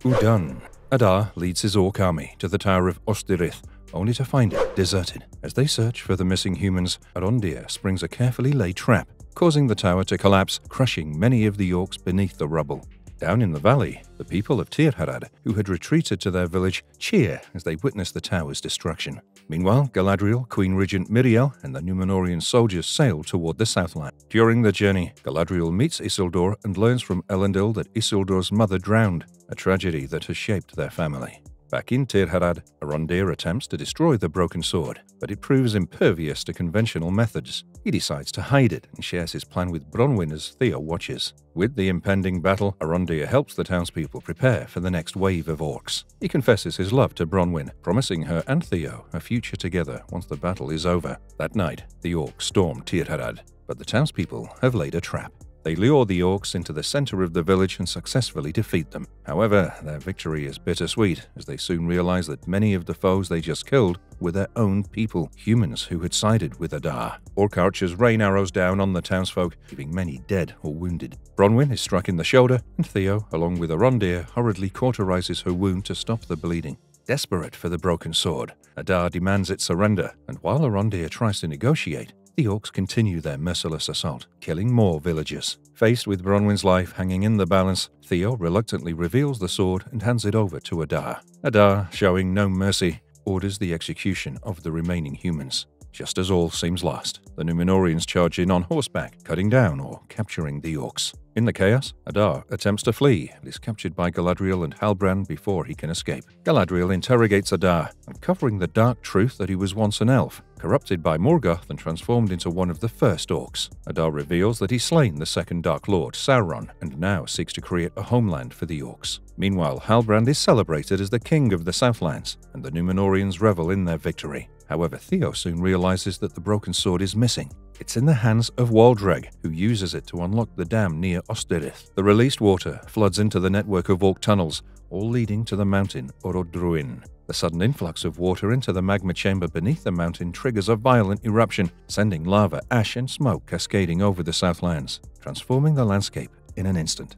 S1: Udun. Adar leads his orc army to the Tower of Ostirith, only to find it deserted. As they search for the missing humans, Arondir springs a carefully laid trap, causing the tower to collapse, crushing many of the orcs beneath the rubble. Down in the valley, the people of Tir-Harad, who had retreated to their village, cheer as they witness the tower's destruction. Meanwhile, Galadriel, Queen Regent Miriel, and the Númenórean soldiers sail toward the Southland. During their journey, Galadriel meets Isildur and learns from Elendil that Isildur's mother drowned, a tragedy that has shaped their family. Back in Tir-Harad, Arondir attempts to destroy the broken sword, but it proves impervious to conventional methods. He decides to hide it and shares his plan with Bronwyn as Theo watches. With the impending battle, Arondir helps the townspeople prepare for the next wave of orcs. He confesses his love to Bronwyn, promising her and Theo a future together once the battle is over. That night, the orcs storm Tir-Harad, but the townspeople have laid a trap. They lure the orcs into the center of the village and successfully defeat them. However, their victory is bittersweet, as they soon realize that many of the foes they just killed were their own people, humans who had sided with Adar. Orc archers rain arrows down on the townsfolk, leaving many dead or wounded. Bronwyn is struck in the shoulder, and Theo, along with Arondir, hurriedly cauterizes her wound to stop the bleeding. Desperate for the broken sword, Adar demands its surrender, and while Arondir tries to negotiate, the orcs continue their merciless assault, killing more villagers. Faced with Bronwyn's life hanging in the balance, Theo reluctantly reveals the sword and hands it over to Adar. Adar, showing no mercy, orders the execution of the remaining humans. Just as all seems lost, the Númenóreans charge in on horseback, cutting down or capturing the orcs. In the chaos, Adar attempts to flee and is captured by Galadriel and Halbrand before he can escape. Galadriel interrogates Adar, uncovering the dark truth that he was once an elf, corrupted by Morgoth and transformed into one of the first orcs. Adar reveals that he's slain the second Dark Lord, Sauron, and now seeks to create a homeland for the orcs. Meanwhile, Halbrand is celebrated as the king of the Southlands, and the Númenóreans revel in their victory. However, Theo soon realizes that the broken sword is missing. It's in the hands of Waldreg, who uses it to unlock the dam near Osterith. The released water floods into the network of orc tunnels, all leading to the mountain Orodruin. The sudden influx of water into the magma chamber beneath the mountain triggers a violent eruption, sending lava, ash, and smoke cascading over the Southlands, transforming the landscape in an instant.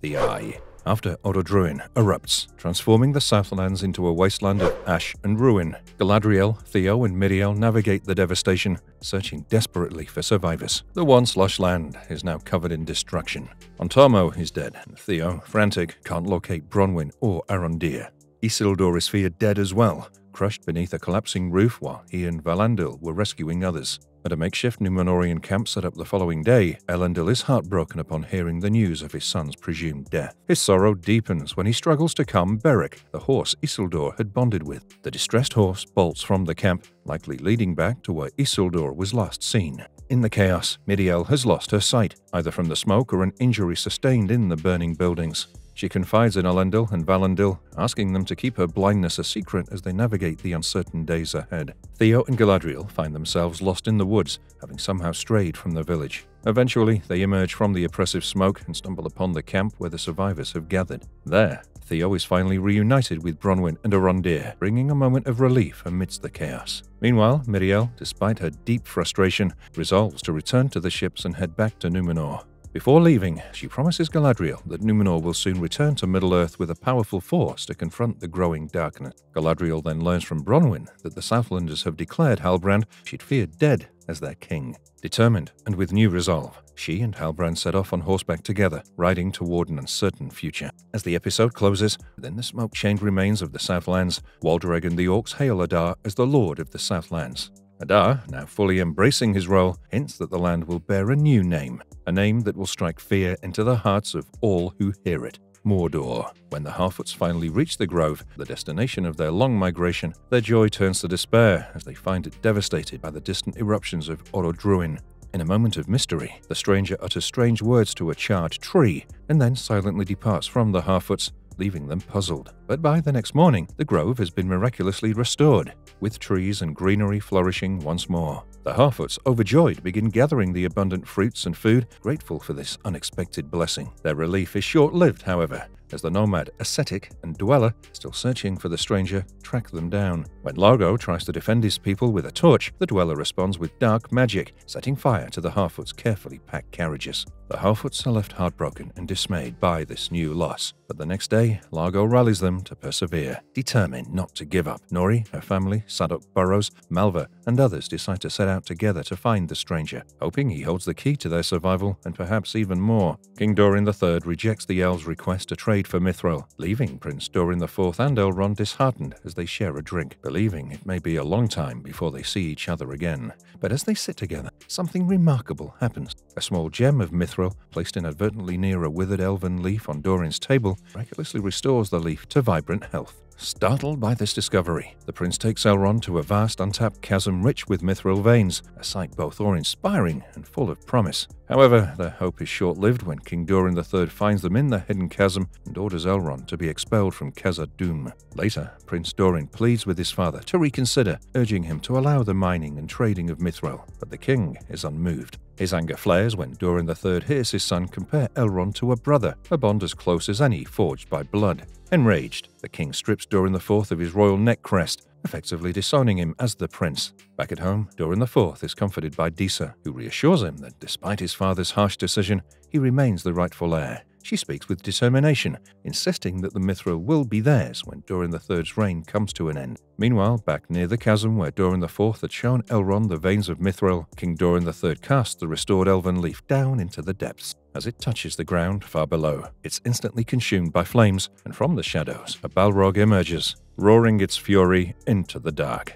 S1: The Eye. After Orodruin erupts, transforming the Southlands into a wasteland of ash and ruin, Galadriel, Theo, and Miriel navigate the devastation, searching desperately for survivors. The once lush land is now covered in destruction. Ontarmo is dead, and Theo, frantic, can't locate Bronwyn or Arondir. Isildur is feared dead as well, crushed beneath a collapsing roof while he and Valandil were rescuing others. At a makeshift Númenórean camp set up the following day, Elendil is heartbroken upon hearing the news of his son's presumed death. His sorrow deepens when he struggles to calm Beric, the horse Isildur had bonded with. The distressed horse bolts from the camp, likely leading back to where Isildur was last seen. In the chaos, Miriel has lost her sight, either from the smoke or an injury sustained in the burning buildings. She confides in Elendil and Valandil, asking them to keep her blindness a secret as they navigate the uncertain days ahead. Theo and Galadriel find themselves lost in the woods, having somehow strayed from the village. Eventually, they emerge from the oppressive smoke and stumble upon the camp where the survivors have gathered. There, Theo is finally reunited with Bronwyn and Arondir, bringing a moment of relief amidst the chaos. Meanwhile, Miriel, despite her deep frustration, resolves to return to the ships and head back to Númenor. Before leaving, she promises Galadriel that Númenor will soon return to Middle-earth with a powerful force to confront the growing darkness. Galadriel then learns from Bronwyn that the Southlanders have declared Halbrand she'd feared dead as their king. Determined, and with new resolve, she and Halbrand set off on horseback together, riding toward an uncertain future. As the episode closes, within the smoke-chained remains of the Southlands, Waldreg and the orcs hail Adar as the Lord of the Southlands. Adar, now fully embracing his role, hints that the land will bear a new name, a name that will strike fear into the hearts of all who hear it. Mordor. When the Harfoots finally reach the Grove, the destination of their long migration, their joy turns to despair as they find it devastated by the distant eruptions of Orodruin. In a moment of mystery, the stranger utters strange words to a charred tree and then silently departs from the Harfoots, leaving them puzzled. But by the next morning, the grove has been miraculously restored, with trees and greenery flourishing once more. The Harfoots, overjoyed, begin gathering the abundant fruits and food, grateful for this unexpected blessing. Their relief is short-lived, however, as the nomad ascetic and dweller, still searching for the stranger, track them down. When Largo tries to defend his people with a torch, the dweller responds with dark magic, setting fire to the Harfoots' carefully packed carriages. The Harfoots are left heartbroken and dismayed by this new loss, but the next day, Largo rallies them to persevere, determined not to give up. Nori, her family, Sadok Burrows, Malva, and others decide to set out together to find the stranger, hoping he holds the key to their survival and perhaps even more. King Dorin III rejects the Elves' request to trade for Mithril, leaving Prince Dorin IV and Elrond disheartened as they share a drink, believing it may be a long time before they see each other again. But as they sit together, something remarkable happens. A small gem of Mithril, placed inadvertently near a withered elven leaf on Dorin's table, miraculously restores the leaf to vibrant health. Startled by this discovery, the prince takes Elrond to a vast untapped chasm rich with mithril veins, a sight both awe-inspiring and full of promise. However, their hope is short-lived when King Dorin III finds them in the hidden chasm and orders Elrond to be expelled from Khazad-dûm. Later, Prince Dorin pleads with his father to reconsider, urging him to allow the mining and trading of mithril, but the king is unmoved. His anger flares when Dorin III hears his son compare Elrond to a brother, a bond as close as any forged by blood. Enraged, the king strips Dorin IV of his royal neck crest, effectively disowning him as the prince. Back at home, Dorin IV is comforted by Disa, who reassures him that despite his father's harsh decision, he remains the rightful heir. She speaks with determination, insisting that the mithril will be theirs when Dorin III's reign comes to an end. Meanwhile, back near the chasm where Dorin IV had shown Elrond the veins of mithril, King Dorin III casts the restored elven leaf down into the depths. As it touches the ground far below, it's instantly consumed by flames, and from the shadows, a Balrog emerges, roaring its fury into the dark.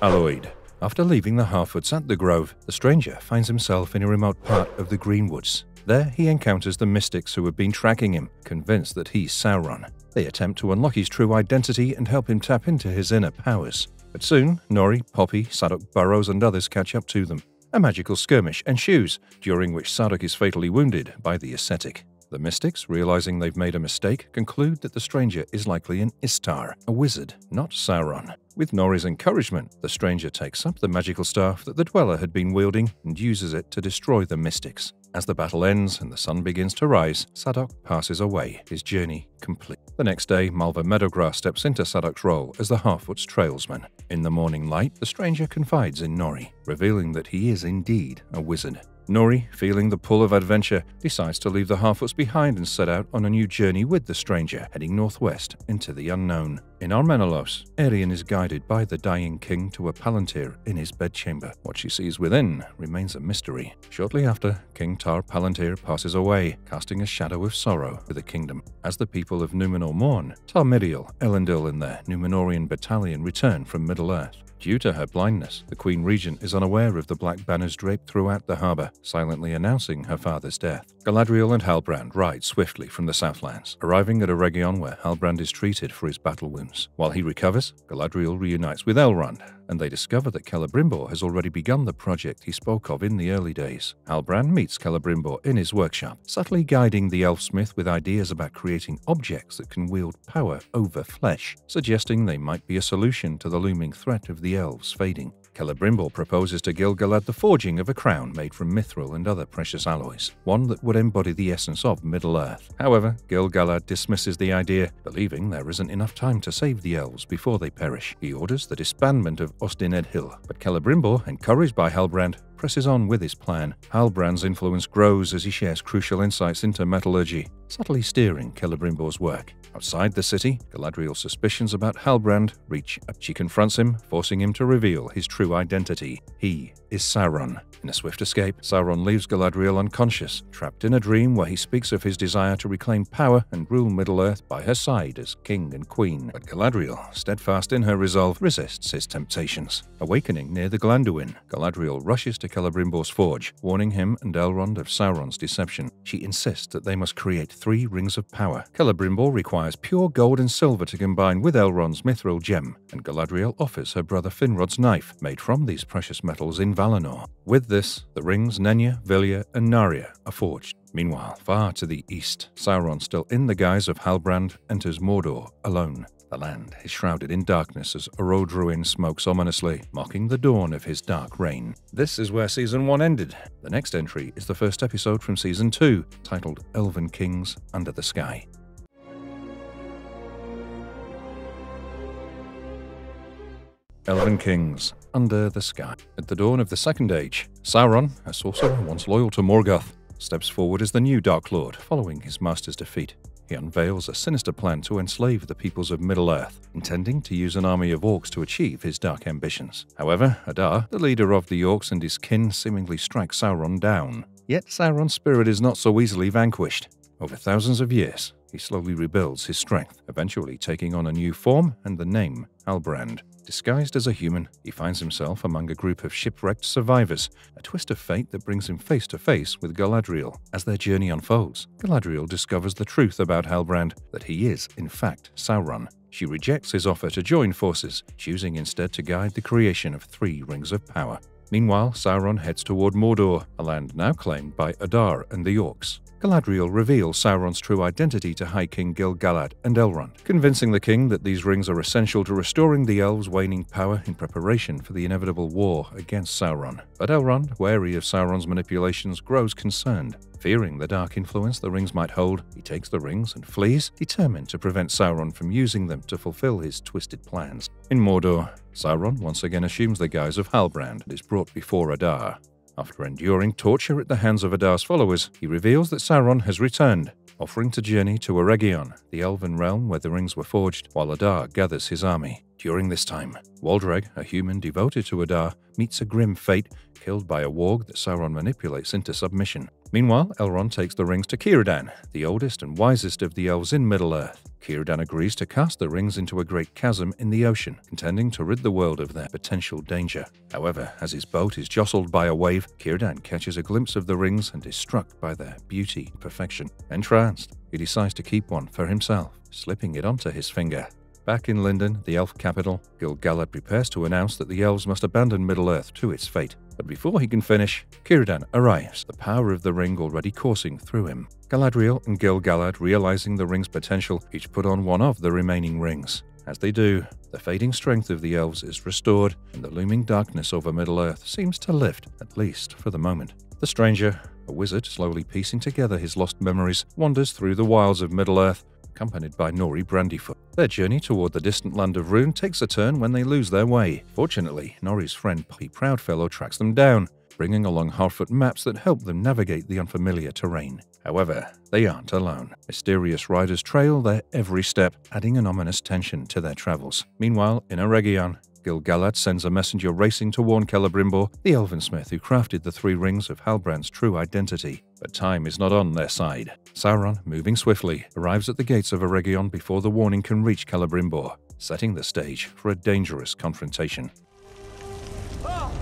S1: Aloyd. After leaving the Harfoots at the Grove, the stranger finds himself in a remote part of the Greenwoods. There, he encounters the mystics who have been tracking him, convinced that he's Sauron. They attempt to unlock his true identity and help him tap into his inner powers. But soon, Nori, Poppy, Sadok Burrows, and others catch up to them. A magical skirmish ensues, during which Sadok is fatally wounded by the ascetic. The mystics, realizing they've made a mistake, conclude that the stranger is likely an Istar, a wizard, not Sauron. With Nori's encouragement, the stranger takes up the magical staff that the Dweller had been wielding and uses it to destroy the mystics. As the battle ends and the sun begins to rise, Sadok passes away, his journey complete. The next day, Malva Meadowgrass steps into Sadok's role as the Harfoot's trailsman. In the morning light, the stranger confides in Nori, revealing that he is indeed a wizard. Nori, feeling the pull of adventure, decides to leave the Harfoots behind and set out on a new journey with the stranger, heading northwest into the unknown. In Armenelos, Arian is guided by the dying king to a palantir in his bedchamber. What she sees within remains a mystery. Shortly after, King Tar Palantir passes away, casting a shadow of sorrow over the kingdom. As the people of Númenor mourn, Tar Miriel, Elendil and their Númenorian battalion return from Middle-earth. Due to her blindness, the Queen Regent is unaware of the black banners draped throughout the harbour, silently announcing her father's death. Galadriel and Halbrand ride swiftly from the Southlands, arriving at a region where Halbrand is treated for his battle wounds. While he recovers, Galadriel reunites with Elrond, and they discover that Celebrimbor has already begun the project he spoke of in the early days. Halbrand meets Celebrimbor in his workshop, subtly guiding the elfsmith with ideas about creating objects that can wield power over flesh, suggesting they might be a solution to the looming threat of the elves fading. Celebrimbor proposes to Gil-galad the forging of a crown made from mithril and other precious alloys, one that would embody the essence of Middle-earth. However, Gil-galad dismisses the idea, believing there isn't enough time to save the elves before they perish. He orders the disbandment of Ostin-Edhil, but Celebrimbor, encouraged by Halbrand, presses on with his plan. Halbrand's influence grows as he shares crucial insights into metallurgy, subtly steering Celebrimbor's work. Outside the city, Galadriel's suspicions about Halbrand reach up. She confronts him, forcing him to reveal his true identity. He is Sauron. In a swift escape, Sauron leaves Galadriel unconscious, trapped in a dream where he speaks of his desire to reclaim power and rule Middle-earth by her side as king and queen. But Galadriel, steadfast in her resolve, resists his temptations. Awakening near the Glanduin, Galadriel rushes to Celebrimbor's forge, warning him and Elrond of Sauron's deception. She insists that they must create 3 rings of power. Celebrimbor requires pure gold and silver to combine with Elrond's mithril gem, and Galadriel offers her brother Finrod's knife, made from these precious metals in Valinor. With this, the rings Nenya, Vilya, and Narya are forged. Meanwhile, far to the east, Sauron, still in the guise of Halbrand, enters Mordor alone. The land is shrouded in darkness as Orodruin smokes ominously, mocking the dawn of his dark reign. This is where Season 1 ended. The next entry is the first episode from Season 2, titled Elven Kings Under the Sky. Elven Kings Under the Sky. At the dawn of the Second Age, Sauron, a sorcerer once loyal to Morgoth, steps forward as the new Dark Lord following his master's defeat. He unveils a sinister plan to enslave the peoples of Middle-earth, intending to use an army of orcs to achieve his dark ambitions. However, Adar, the leader of the orcs and his kin, seemingly strikes Sauron down. Yet Sauron's spirit is not so easily vanquished. Over thousands of years, he slowly rebuilds his strength, eventually taking on a new form and the name Halbrand. Disguised as a human, he finds himself among a group of shipwrecked survivors, a twist of fate that brings him face to face with Galadriel. As their journey unfolds, Galadriel discovers the truth about Halbrand, that he is, in fact, Sauron. She rejects his offer to join forces, choosing instead to guide the creation of 3 rings of power. Meanwhile, Sauron heads toward Mordor, a land now claimed by Adar and the Orcs. Galadriel reveals Sauron's true identity to High King Gil-galad and Elrond, convincing the king that these rings are essential to restoring the elves' waning power in preparation for the inevitable war against Sauron. But Elrond, wary of Sauron's manipulations, grows concerned. Fearing the dark influence the rings might hold, he takes the rings and flees, determined to prevent Sauron from using them to fulfill his twisted plans. In Mordor, Sauron once again assumes the guise of Halbrand and is brought before Adar. After enduring torture at the hands of Adar's followers, he reveals that Sauron has returned, offering to journey to Eregion, the elven realm where the rings were forged, while Adar gathers his army. During this time, Waldreg, a human devoted to Adar, meets a grim fate, killed by a warg that Sauron manipulates into submission. Meanwhile, Elrond takes the rings to Círdan, the oldest and wisest of the elves in Middle-earth. Círdan agrees to cast the rings into a great chasm in the ocean, intending to rid the world of their potential danger. However, as his boat is jostled by a wave, Círdan catches a glimpse of the rings and is struck by their beauty and perfection. Entranced, he decides to keep one for himself, slipping it onto his finger. Back in Lindon, the elf capital, Gil-galad prepares to announce that the elves must abandon Middle-earth to its fate. But before he can finish, Círdan arrives, the power of the ring already coursing through him. Galadriel and Gil-galad, realizing the ring's potential, each put on one of the remaining rings. As they do, the fading strength of the elves is restored, and the looming darkness over Middle-earth seems to lift, at least for the moment. The stranger, a wizard slowly piecing together his lost memories, wanders through the wilds of Middle-earth, accompanied by Nori Brandyfoot. Their journey toward the distant land of Rhûn takes a turn when they lose their way. Fortunately, Nori's friend Poppy Proudfellow tracks them down, bringing along Harfoot maps that help them navigate the unfamiliar terrain. However, they aren't alone. Mysterious riders trail their every step, adding an ominous tension to their travels. Meanwhile, in Eregion, Gil-galad sends a messenger racing to warn Celebrimbor, the elven smith who crafted the 3 rings of Halbrand's true identity. But time is not on their side. Sauron, moving swiftly, arrives at the gates of Eregion before the warning can reach Celebrimbor, setting the stage for a dangerous confrontation. But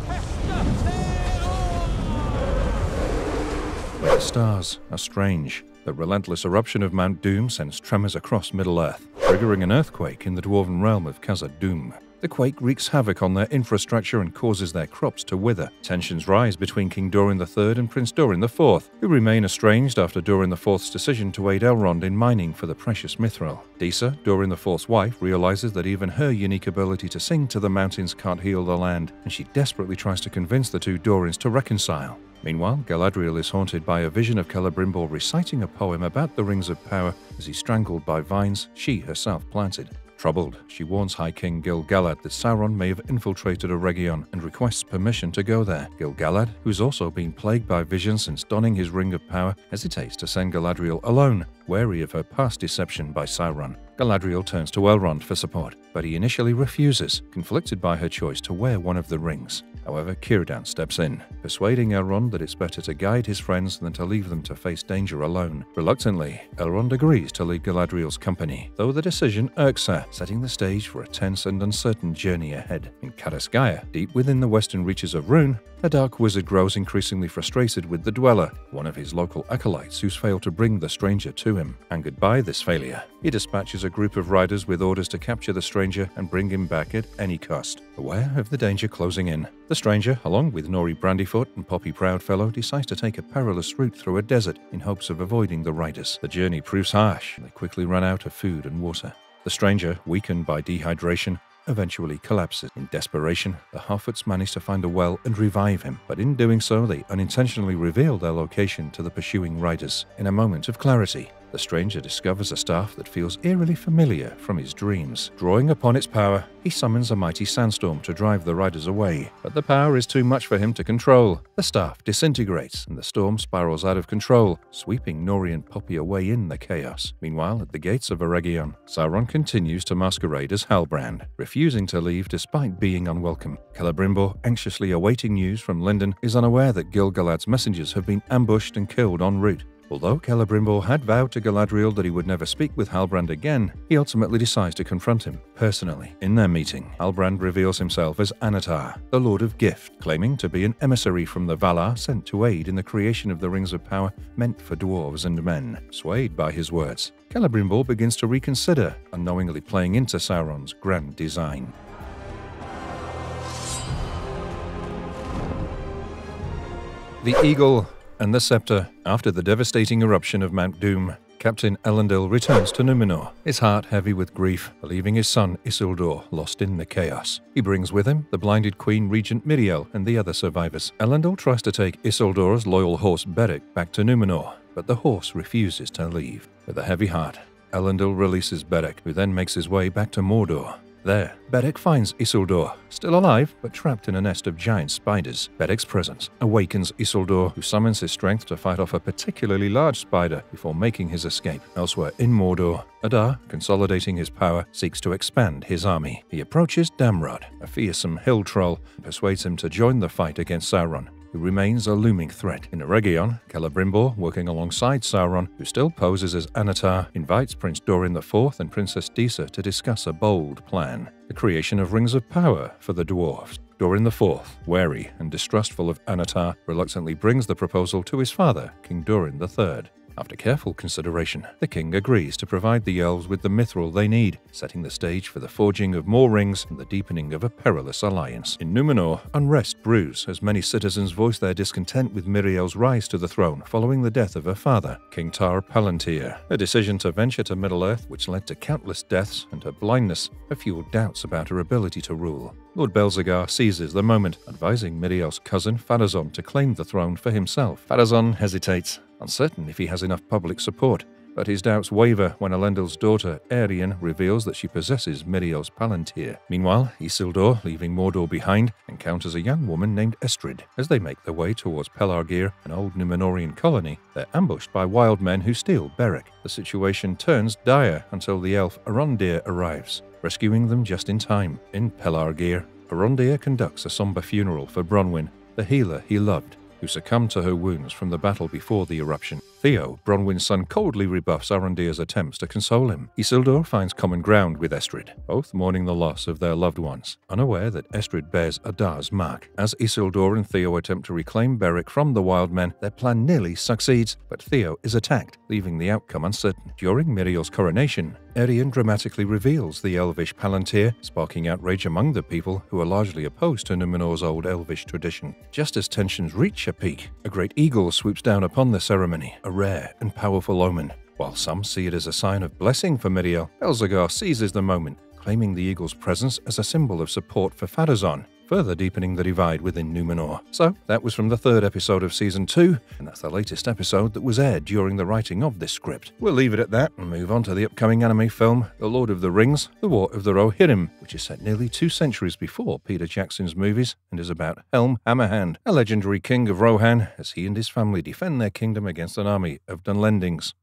S1: the stars are strange. The relentless eruption of Mount Doom sends tremors across Middle-earth, triggering an earthquake in the dwarven realm of Khazad-dûm. The quake wreaks havoc on their infrastructure and causes their crops to wither. Tensions rise between King Durin III and Prince Durin IV, who remain estranged after Durin IV's decision to aid Elrond in mining for the precious mithril. Disa, Durin IV's wife, realizes that even her unique ability to sing to the mountains can't heal the land, and she desperately tries to convince the 2 Durins to reconcile. Meanwhile, Galadriel is haunted by a vision of Celebrimbor reciting a poem about the Rings of Power as he's strangled by vines she herself planted. Troubled, she warns High King Gil-galad that Sauron may have infiltrated Eregion and requests permission to go there. Gil-galad, who's also been plagued by visions since donning his Ring of Power, hesitates to send Galadriel alone, wary of her past deception by Sauron. Galadriel turns to Elrond for support, but he initially refuses, conflicted by her choice to wear one of the rings. However, Círdan steps in, persuading Elrond that it's better to guide his friends than to leave them to face danger alone. Reluctantly, Elrond agrees to lead Galadriel's company, though the decision irks her, setting the stage for a tense and uncertain journey ahead. In Karaskaya, deep within the western reaches of Rhûn, a dark wizard grows increasingly frustrated with the Dweller, one of his local acolytes who's failed to bring the stranger to him. Angered by this failure, he dispatches a group of riders with orders to capture the stranger and bring him back at any cost. Aware of the danger closing in, the stranger, along with Nori Brandyfoot and Poppy Proudfellow, decides to take a perilous route through a desert in hopes of avoiding the riders. The journey proves harsh, and they quickly run out of food and water. The stranger, weakened by dehydration, eventually collapses. In desperation, the Harfoots manage to find a well and revive him, but in doing so they unintentionally reveal their location to the pursuing riders. In a moment of clarity, the stranger discovers a staff that feels eerily familiar from his dreams. Drawing upon its power, he summons a mighty sandstorm to drive the riders away, but the power is too much for him to control. The staff disintegrates, and the storm spirals out of control, sweeping Nori and Poppy away in the chaos. Meanwhile, at the gates of Eregion, Sauron continues to masquerade as Halbrand, refusing to leave despite being unwelcome. Celebrimbor, anxiously awaiting news from Lindon, is unaware that Gil-galad's messengers have been ambushed and killed en route. Although Celebrimbor had vowed to Galadriel that he would never speak with Halbrand again, he ultimately decides to confront him personally. In their meeting, Halbrand reveals himself as Anatar, the Lord of Gift, claiming to be an emissary from the Valar sent to aid in the creation of the Rings of Power meant for dwarves and men. Swayed by his words, Celebrimbor begins to reconsider, unknowingly playing into Sauron's grand design. The Eagle and the Scepter. After the devastating eruption of Mount Doom, Captain Elendil returns to Númenor, his heart heavy with grief, believing his son Isildur lost in the chaos. He brings with him the blinded Queen Regent Miriel and the other survivors. Elendil tries to take Isildur's loyal horse Beric back to Númenor, but the horse refuses to leave. With a heavy heart, Elendil releases Beric, who then makes his way back to Mordor. There, Beric finds Isildur, still alive but trapped in a nest of giant spiders. Beric's presence awakens Isildur, who summons his strength to fight off a particularly large spider before making his escape. Elsewhere in Mordor, Adar, consolidating his power, seeks to expand his army. He approaches Damrod, a fearsome hill troll, and persuades him to join the fight against Sauron, who remains a looming threat. In Eregion, Celebrimbor, working alongside Sauron, who still poses as Anatar, invites Prince Dorin IV and Princess Disa to discuss a bold plan: the creation of Rings of Power for the Dwarves. Dorin IV, wary and distrustful of Anatar, reluctantly brings the proposal to his father, King Dorin III. After careful consideration, the king agrees to provide the elves with the mithril they need, setting the stage for the forging of more rings and the deepening of a perilous alliance. In Númenor, unrest brews as many citizens voice their discontent with Miriel's rise to the throne following the death of her father, King Tar Palantir. Her decision to venture to Middle-earth, which led to countless deaths, and her blindness have fueled doubts about her ability to rule. Lord Belzegar seizes the moment, advising Miriel's cousin Pharazôn to claim the throne for himself. Pharazôn hesitates, uncertain if he has enough public support, but his doubts waver when Elendil's daughter, Aerion, reveals that she possesses Miriel's Palantir. Meanwhile, Isildur, leaving Mordor behind, encounters a young woman named Estrid. As they make their way towards Pelargir, an old Númenorian colony, they're ambushed by wild men who steal Beric. The situation turns dire until the elf Arondir arrives, rescuing them just in time. In Pelargir, Arondir conducts a somber funeral for Bronwyn, the healer he loved, who succumbed to her wounds from the battle before the eruption. Theo, Bronwyn's son, coldly rebuffs Arondir's attempts to console him. Isildur finds common ground with Estrid, both mourning the loss of their loved ones, unaware that Estrid bears Adar's mark. As Isildur and Theo attempt to reclaim Beric from the wild men, their plan nearly succeeds, but Theo is attacked, leaving the outcome uncertain. During Miriel's coronation, Aerion dramatically reveals the elvish Palantir, sparking outrage among the people who are largely opposed to Númenor's old elvish tradition. Just as tensions reach a peak, a great eagle swoops down upon the ceremony, a rare and powerful omen. While some see it as a sign of blessing for Miriel, Belzegar seizes the moment, claiming the eagle's presence as a symbol of support for Pharazôn, further deepening the divide within Númenor. So, that was from the third episode of Season 2, and that's the latest episode that was aired during the writing of this script. We'll leave it at that and move on to the upcoming anime film, The Lord of the Rings, The War of the Rohirrim, which is set nearly 2 centuries before Peter Jackson's movies and is about Helm Hammerhand, a legendary king of Rohan, as he and his family defend their kingdom against an army of Dunlendings.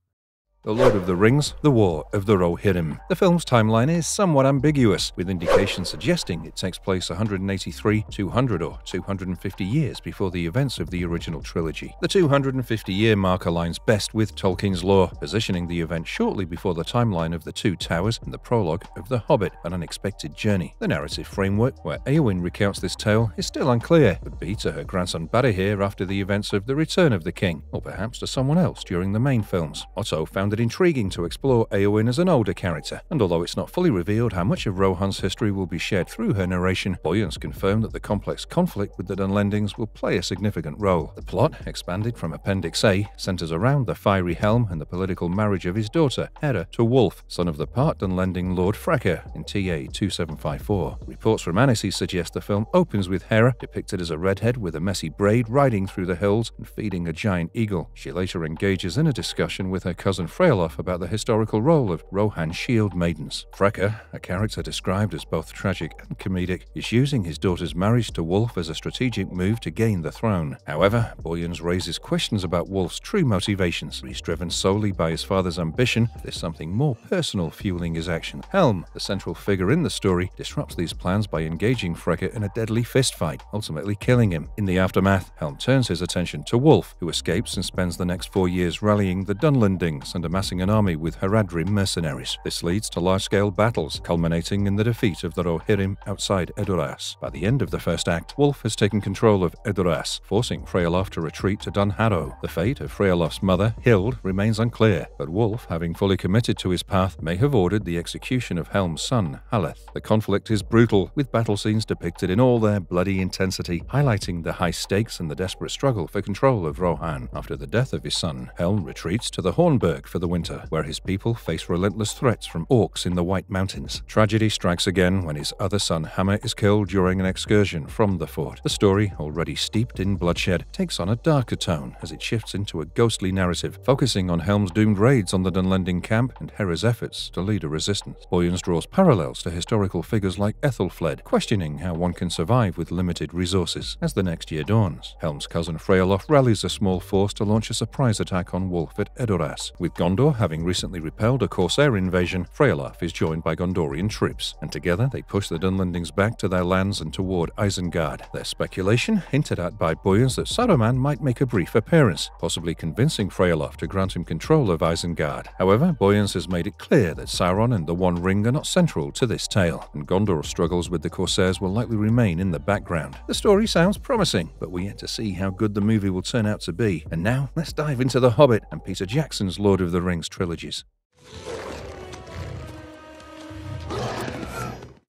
S1: The Lord of the Rings, The War of the Rohirrim. The film's timeline is somewhat ambiguous, with indications suggesting it takes place 183, 200 or 250 years before the events of the original trilogy. The 250-year mark aligns best with Tolkien's lore, positioning the event shortly before the timeline of The Two Towers and the prologue of The Hobbit, An Unexpected Journey. The narrative framework where Éowyn recounts this tale is still unclear. Could be to her grandson Barahir after the events of The Return of the King, or perhaps to someone else during the main films. Otto founded it intriguing to explore Éowyn as an older character, and although it's not fully revealed how much of Rohan's history will be shared through her narration, Boyens confirmed that the complex conflict with the Dunlendings will play a significant role. The plot, expanded from Appendix A, centers around the fiery helm and the political marriage of his daughter, Hera, to Wulf, son of the part Dunlending Lord Freke in TA 2754. Reports from Annecy suggest the film opens with Hera, depicted as a redhead with a messy braid, riding through the hills and feeding a giant eagle. She later engages in a discussion with her cousin Freyolf about the historical role of Rohan's shield maidens. Freke, a character described as both tragic and comedic, is using his daughter's marriage to Wulf as a strategic move to gain the throne. However, Boyens raises questions about Wulf's true motivations. He's driven solely by his father's ambition, or there's something more personal fueling his action. Helm, the central figure in the story, disrupts these plans by engaging Freke in a deadly fistfight, ultimately killing him. In the aftermath, Helm turns his attention to Wulf, who escapes and spends the next 4 years rallying the Dunlendings and amassing an army with Haradrim mercenaries. This leads to large-scale battles, culminating in the defeat of the Rohirrim outside Edoras. By the end of the first act, Wulf has taken control of Edoras, forcing Freyolf to retreat to Dunharrow. The fate of Freyolf's mother, Hild, remains unclear, but Wulf, having fully committed to his path, may have ordered the execution of Helm's son, Haleth. The conflict is brutal, with battle scenes depicted in all their bloody intensity, highlighting the high stakes and the desperate struggle for control of Rohan. After the death of his son, Helm retreats to the Hornburg for the winter, where his people face relentless threats from orcs in the White Mountains. Tragedy strikes again when his other son Hammer is killed during an excursion from the fort. The story, already steeped in bloodshed, takes on a darker tone as it shifts into a ghostly narrative, focusing on Helm's doomed raids on the Dunlending camp and Hera's efforts to lead a resistance. Boyens draws parallels to historical figures like Ethelfled, questioning how one can survive with limited resources. As the next year dawns, Helm's cousin Freyolf rallies a small force to launch a surprise attack on Wulf at Edoras. With Gondor having recently repelled a Corsair invasion, Freyolf is joined by Gondorian troops, and together they push the Dunlendings back to their lands and toward Isengard. There's speculation, hinted at by Boyens, that Saruman might make a brief appearance, possibly convincing Freyolf to grant him control of Isengard. However, Boyens has made it clear that Sauron and the One Ring are not central to this tale, and Gondor's struggles with the Corsairs will likely remain in the background. The story sounds promising, but we're yet to see how good the movie will turn out to be. And now, let's dive into The Hobbit and Peter Jackson's Lord of the Rings trilogies.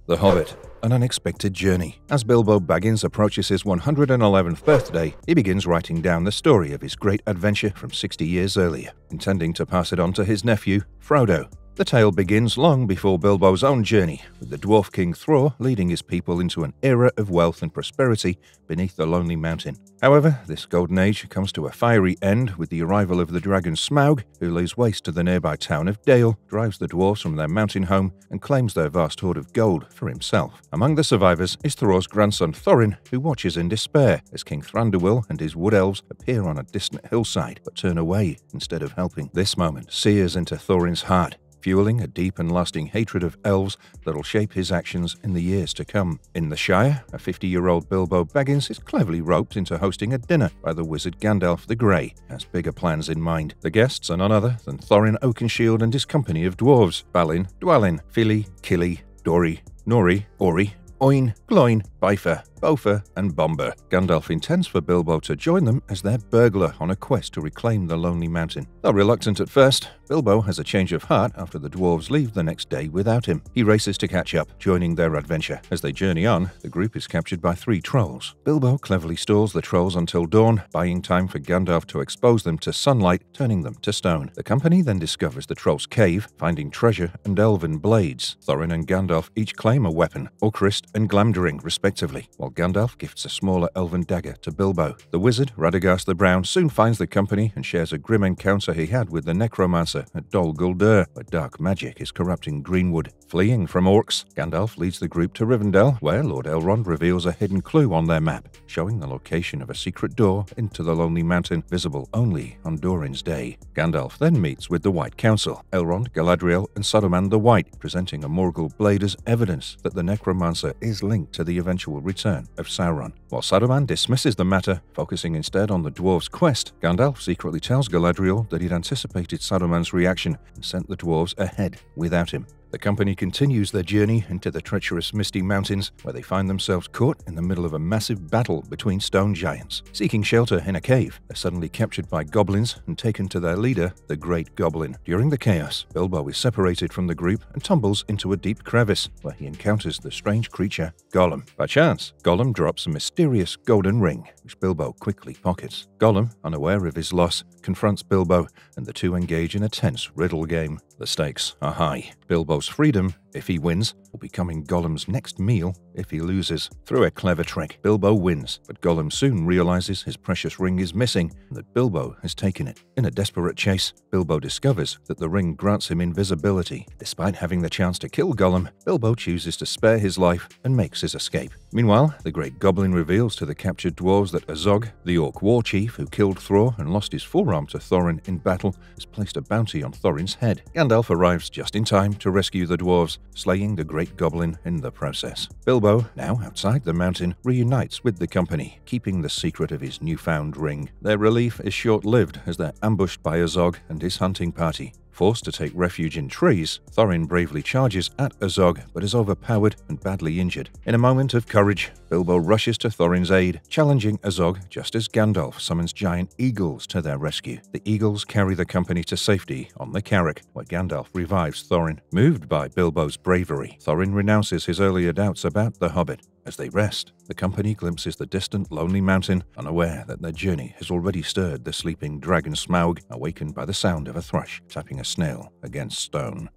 S1: The Hobbit, an unexpected journey. As Bilbo Baggins approaches his 111th birthday, he begins writing down the story of his great adventure from 60 years earlier, intending to pass it on to his nephew, Frodo. The tale begins long before Bilbo's own journey, with the Dwarf King Thror leading his people into an era of wealth and prosperity beneath the Lonely Mountain. However, this golden age comes to a fiery end with the arrival of the dragon Smaug, who lays waste to the nearby town of Dale, drives the dwarves from their mountain home, and claims their vast hoard of gold for himself. Among the survivors is Thror's grandson Thorin, who watches in despair as King Thranduil and his wood elves appear on a distant hillside, but turn away instead of helping. This moment sears into Thorin's heart, fueling a deep and lasting hatred of elves that'll shape his actions in the years to come. In the Shire, a 50-year-old Bilbo Baggins is cleverly roped into hosting a dinner by the wizard Gandalf the Grey. He has bigger plans in mind. The guests are none other than Thorin Oakenshield and his company of dwarves: Balin, Dwalin, Fili, Kili, Dori, Nori, Ori, Oin, Gloin, Bifur, Bofa, and Bomber. Gandalf intends for Bilbo to join them as their burglar on a quest to reclaim the Lonely Mountain. Though reluctant at first, Bilbo has a change of heart after the dwarves leave the next day without him. He races to catch up, joining their adventure. As they journey on, the group is captured by 3 trolls. Bilbo cleverly stalls the trolls until dawn, buying time for Gandalf to expose them to sunlight, turning them to stone. The company then discovers the trolls' cave, finding treasure and elven blades. Thorin and Gandalf each claim a weapon, Orcrist and Glamdring respectively, while Gandalf gifts a smaller elven dagger to Bilbo. The wizard, Radagast the Brown, soon finds the company and shares a grim encounter he had with the necromancer at Dol Guldur, where dark magic is corrupting Greenwood. Fleeing from orcs, Gandalf leads the group to Rivendell, where Lord Elrond reveals a hidden clue on their map, showing the location of a secret door into the Lonely Mountain, visible only on Durin's Day. Gandalf then meets with the White Council, Elrond, Galadriel, and Saruman the White, presenting a Morgul blade as evidence that the necromancer is linked to the eventual return of Sauron. While Saruman dismisses the matter, focusing instead on the dwarves' quest, Gandalf secretly tells Galadriel that he'd anticipated Saruman's reaction and sent the dwarves ahead without him. The company continues their journey into the treacherous Misty Mountains, where they find themselves caught in the middle of a massive battle between stone giants. Seeking shelter in a cave, they're suddenly captured by goblins and taken to their leader, the Great Goblin. During the chaos, Bilbo is separated from the group and tumbles into a deep crevice, where he encounters the strange creature, Gollum. By chance, Gollum drops a mysterious golden ring, which Bilbo quickly pockets. Gollum, unaware of his loss, confronts Bilbo, and the two engage in a tense riddle game. The stakes are high. Bilbo's freedom, if he wins, will becoming Gollum's next meal if he loses. Through a clever trick, Bilbo wins, but Gollum soon realizes his precious ring is missing and that Bilbo has taken it. In a desperate chase, Bilbo discovers that the ring grants him invisibility. Despite having the chance to kill Gollum, Bilbo chooses to spare his life and makes his escape. Meanwhile, the Great Goblin reveals to the captured dwarves that Azog, the Orc war chief who killed Thror and lost his forearm to Thorin in battle, has placed a bounty on Thorin's head. Gandalf arrives just in time to rescue the dwarves, slaying the Great Goblin in the process. Bilbo, now outside the mountain, reunites with the company, keeping the secret of his newfound ring. Their relief is short-lived as they're ambushed by Azog and his hunting party. Forced to take refuge in trees, Thorin bravely charges at Azog but is overpowered and badly injured. In a moment of courage, Bilbo rushes to Thorin's aid, challenging Azog just as Gandalf summons giant eagles to their rescue. The eagles carry the company to safety on the Carrack, where Gandalf revives Thorin. Moved by Bilbo's bravery, Thorin renounces his earlier doubts about the Hobbit. As they rest, the company glimpses the distant, lonely mountain, unaware that their journey has already stirred the sleeping dragon Smaug, awakened by the sound of a thrush tapping a snail against stone.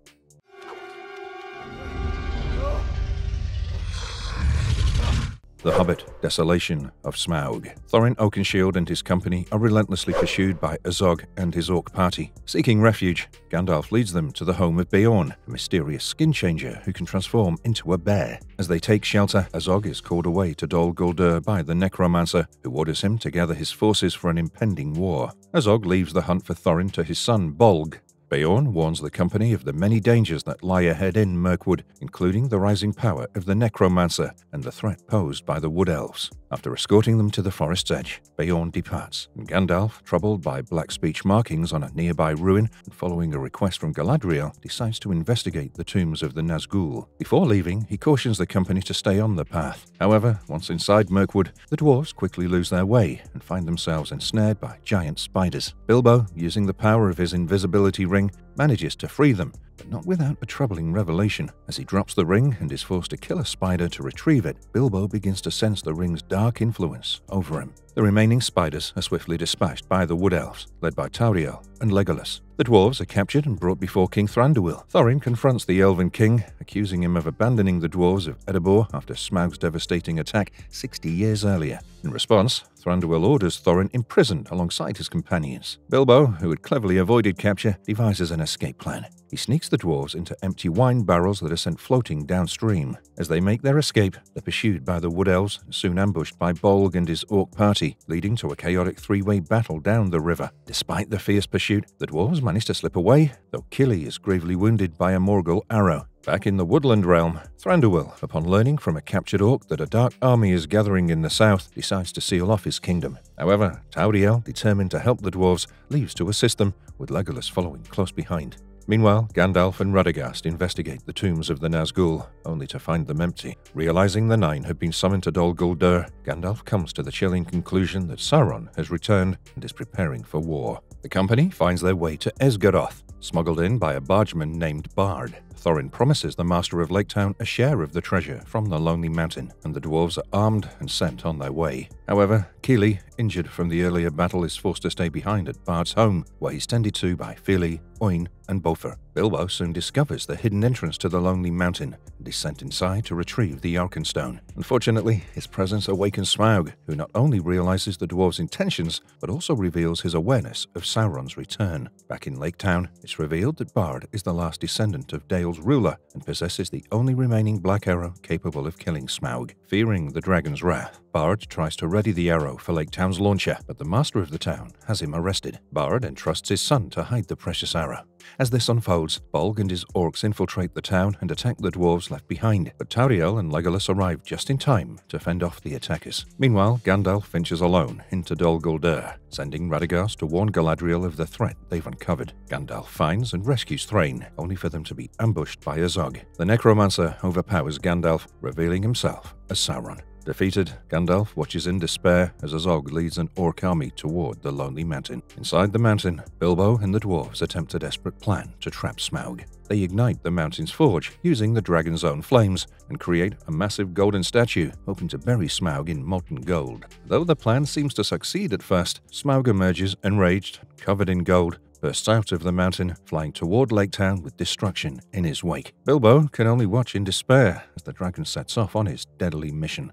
S1: The Hobbit, Desolation of Smaug. Thorin Oakenshield and his company are relentlessly pursued by Azog and his orc party. Seeking refuge, Gandalf leads them to the home of Beorn, a mysterious skin changer who can transform into a bear. As they take shelter, Azog is called away to Dol Guldur by the necromancer, who orders him to gather his forces for an impending war. Azog leaves the hunt for Thorin to his son Bolg. Beorn warns the company of the many dangers that lie ahead in Mirkwood, including the rising power of the necromancer and the threat posed by the Wood Elves. After escorting them to the forest's edge, Beorn departs, and Gandalf, troubled by black speech markings on a nearby ruin and following a request from Galadriel, decides to investigate the tombs of the Nazgul. Before leaving, he cautions the company to stay on the path. However, once inside Mirkwood, the dwarves quickly lose their way and find themselves ensnared by giant spiders. Bilbo, using the power of his invisibility ring, manages to free them, but not without a troubling revelation. As he drops the ring and is forced to kill a spider to retrieve it, Bilbo begins to sense the ring's dark influence over him. The remaining spiders are swiftly dispatched by the Wood Elves, led by Tauriel and Legolas. The dwarves are captured and brought before King Thranduil. Thorin confronts the Elven king, accusing him of abandoning the dwarves of Erebor after Smaug's devastating attack 60 years earlier. In response, Thranduil orders Thorin imprisoned alongside his companions. Bilbo, who had cleverly avoided capture, devises an escape plan. He sneaks the dwarves into empty wine barrels that are sent floating downstream. As they make their escape, they're pursued by the Wood Elves, soon ambushed by Bolg and his orc party, leading to a chaotic three-way battle down the river. Despite the fierce pursuit, the dwarves manage to slip away, though Kili is gravely wounded by a Morgul arrow. Back in the woodland realm, Thranduil, upon learning from a captured orc that a dark army is gathering in the south, decides to seal off his kingdom. However, Tauriel, determined to help the dwarves, leaves to assist them, with Legolas following close behind. Meanwhile, Gandalf and Radagast investigate the tombs of the Nazgul, only to find them empty. Realizing the Nine have been summoned to Dol Guldur, Gandalf comes to the chilling conclusion that Sauron has returned and is preparing for war. The company finds their way to Esgaroth, smuggled in by a bargeman named Bard. Thorin promises the Master of Laketown a share of the treasure from the Lonely Mountain, and the dwarves are armed and sent on their way. However, Kili, injured from the earlier battle, is forced to stay behind at Bard's home, where he's tended to by Fili, Oin, and Bofur. Bilbo soon discovers the hidden entrance to the Lonely Mountain and is sent inside to retrieve the Arkenstone. Unfortunately, his presence awakens Smaug, who not only realizes the dwarves' intentions, but also reveals his awareness of Sauron's return. Back in Laketown, it's revealed that Bard is the last descendant of Dale's ruler and possesses the only remaining black arrow capable of killing Smaug. Fearing the dragon's wrath, Bard tries to ready the arrow for Laketown's launcher, but the master of the town has him arrested. Bard entrusts his son to hide the precious arrow. As this unfolds, Bolg and his orcs infiltrate the town and attack the dwarves left behind, but Tauriel and Legolas arrive just in time to fend off the attackers. Meanwhile, Gandalf ventures alone into Dol Guldur, sending Radagast to warn Galadriel of the threat they've uncovered. Gandalf finds and rescues Thrain, only for them to be ambushed by Azog. The necromancer overpowers Gandalf, revealing himself as Sauron. Defeated, Gandalf watches in despair as Azog leads an orc army toward the Lonely Mountain. Inside the mountain, Bilbo and the dwarves attempt a desperate plan to trap Smaug. They ignite the mountain's forge using the dragon's own flames and create a massive golden statue, hoping to bury Smaug in molten gold. Though the plan seems to succeed at first, Smaug emerges enraged, covered in gold, bursts out of the mountain, flying toward Lake Town with destruction in his wake. Bilbo can only watch in despair as the dragon sets off on his deadly mission.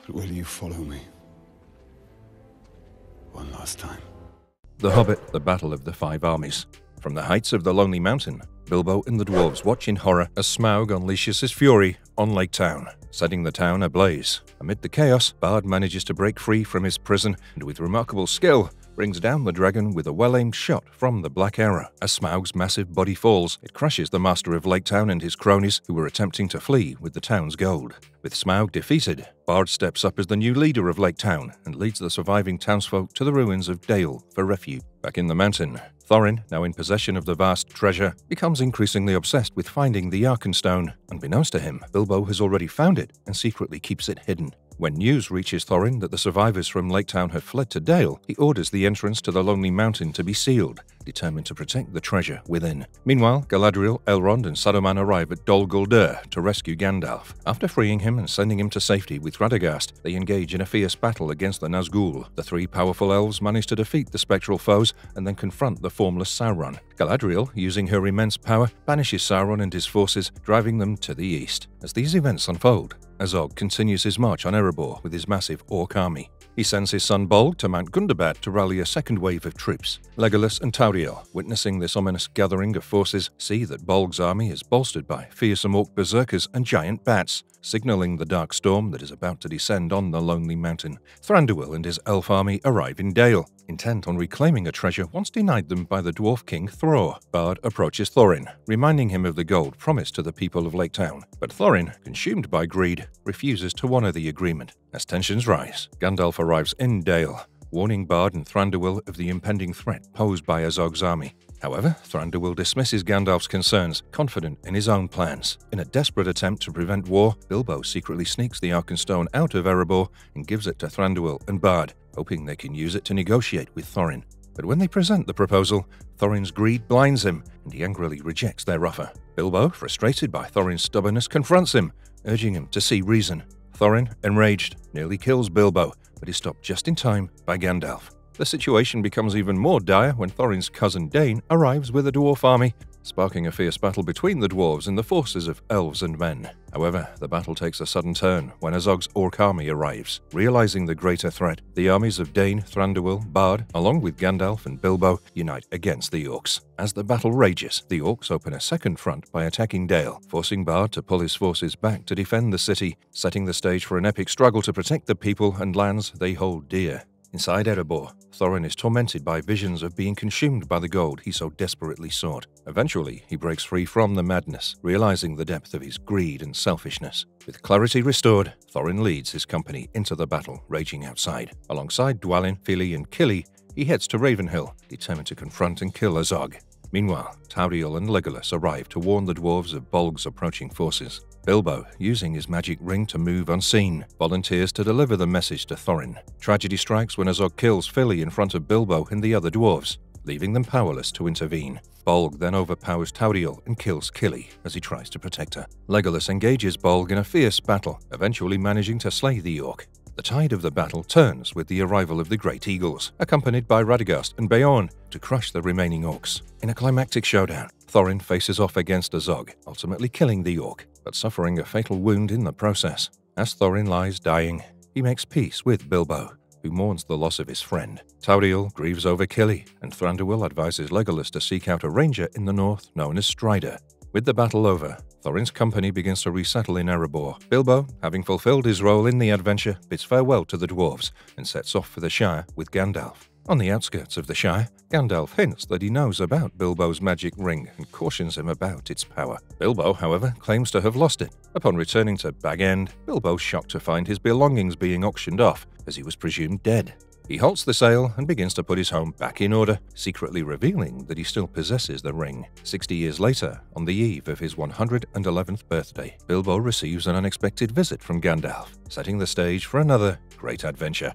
S2: But will you follow me? One last time.
S1: The Hobbit, the Battle of the Five Armies. From the heights of the Lonely Mountain, Bilbo and the dwarves watch in horror as Smaug unleashes his fury on Lake Town, setting the town ablaze. Amid the chaos, Bard manages to break free from his prison and with remarkable skill, brings down the dragon with a well-aimed shot from the Black Arrow. As Smaug's massive body falls, it crushes the master of Lake Town and his cronies who were attempting to flee with the town's gold. With Smaug defeated, Bard steps up as the new leader of Lake Town and leads the surviving townsfolk to the ruins of Dale for refuge. Back in the mountain, Thorin, now in possession of the vast treasure, becomes increasingly obsessed with finding the Arkenstone. Unbeknownst to him, Bilbo has already found it and secretly keeps it hidden. When news reaches Thorin that the survivors from Lake Town have fled to Dale, he orders the entrance to the Lonely Mountain to be sealed, determined to protect the treasure within. Meanwhile, Galadriel, Elrond, and Saruman arrive at Dol Guldur to rescue Gandalf. After freeing him and sending him to safety with Radagast, they engage in a fierce battle against the Nazgul. The three powerful elves manage to defeat the spectral foes and then confront the formless Sauron. Galadriel, using her immense power, banishes Sauron and his forces, driving them to the east. As these events unfold, Azog continues his march on Erebor with his massive orc army. He sends his son Bolg to Mount Gundabad to rally a second wave of troops. Legolas and Tauriel, witnessing this ominous gathering of forces, see that Bolg's army is bolstered by fearsome orc berserkers and giant bats, signaling the dark storm that is about to descend on the Lonely Mountain. Thranduil and his elf army arrive in Dale, intent on reclaiming a treasure once denied them by the dwarf king Thror. Bard approaches Thorin, reminding him of the gold promised to the people of Lake Town. But Thorin, consumed by greed, refuses to honor the agreement. As tensions rise, Gandalf arrives in Dale, warning Bard and Thranduil of the impending threat posed by Azog's army. However, Thranduil dismisses Gandalf's concerns, confident in his own plans. In a desperate attempt to prevent war, Bilbo secretly sneaks the Arkenstone out of Erebor and gives it to Thranduil and Bard, hoping they can use it to negotiate with Thorin. But when they present the proposal, Thorin's greed blinds him, and he angrily rejects their offer. Bilbo, frustrated by Thorin's stubbornness, confronts him, urging him to see reason. Thorin, enraged, nearly kills Bilbo, but is stopped just in time by Gandalf. The situation becomes even more dire when Thorin's cousin Dain arrives with a dwarf army, sparking a fierce battle between the dwarves and the forces of elves and men. However, the battle takes a sudden turn when Azog's orc army arrives. Realizing the greater threat, the armies of Dain, Thranduil, Bard, along with Gandalf and Bilbo, unite against the orcs. As the battle rages, the orcs open a second front by attacking Dale, forcing Bard to pull his forces back to defend the city, setting the stage for an epic struggle to protect the people and lands they hold dear. Inside Erebor, Thorin is tormented by visions of being consumed by the gold he so desperately sought. Eventually, he breaks free from the madness, realizing the depth of his greed and selfishness. With clarity restored, Thorin leads his company into the battle raging outside. Alongside Dwalin, Fili, and Kili, he heads to Ravenhill, determined to confront and kill Azog. Meanwhile, Tauriel and Legolas arrive to warn the dwarves of Bolg's approaching forces. Bilbo, using his magic ring to move unseen, volunteers to deliver the message to Thorin. Tragedy strikes when Azog kills Fili in front of Bilbo and the other dwarves, leaving them powerless to intervene. Bolg then overpowers Tauriel and kills Kili as he tries to protect her. Legolas engages Bolg in a fierce battle, eventually managing to slay the orc. The tide of the battle turns with the arrival of the Great Eagles, accompanied by Radagast and Beorn, to crush the remaining orcs. In a climactic showdown, Thorin faces off against Azog, ultimately killing the orc, but suffering a fatal wound in the process. As Thorin lies dying, he makes peace with Bilbo, who mourns the loss of his friend. Tauriel grieves over Kili, and Thranduil advises Legolas to seek out a ranger in the north known as Strider. With the battle over, Thorin's company begins to resettle in Erebor. Bilbo, having fulfilled his role in the adventure, bids farewell to the dwarves and sets off for the Shire with Gandalf. On the outskirts of the Shire, Gandalf hints that he knows about Bilbo's magic ring and cautions him about its power. Bilbo, however, claims to have lost it. Upon returning to Bag End, Bilbo's shocked to find his belongings being auctioned off, as he was presumed dead. He halts the sale and begins to put his home back in order, secretly revealing that he still possesses the ring. 60 years later, on the eve of his 111th birthday, Bilbo receives an unexpected visit from Gandalf, setting the stage for another great adventure.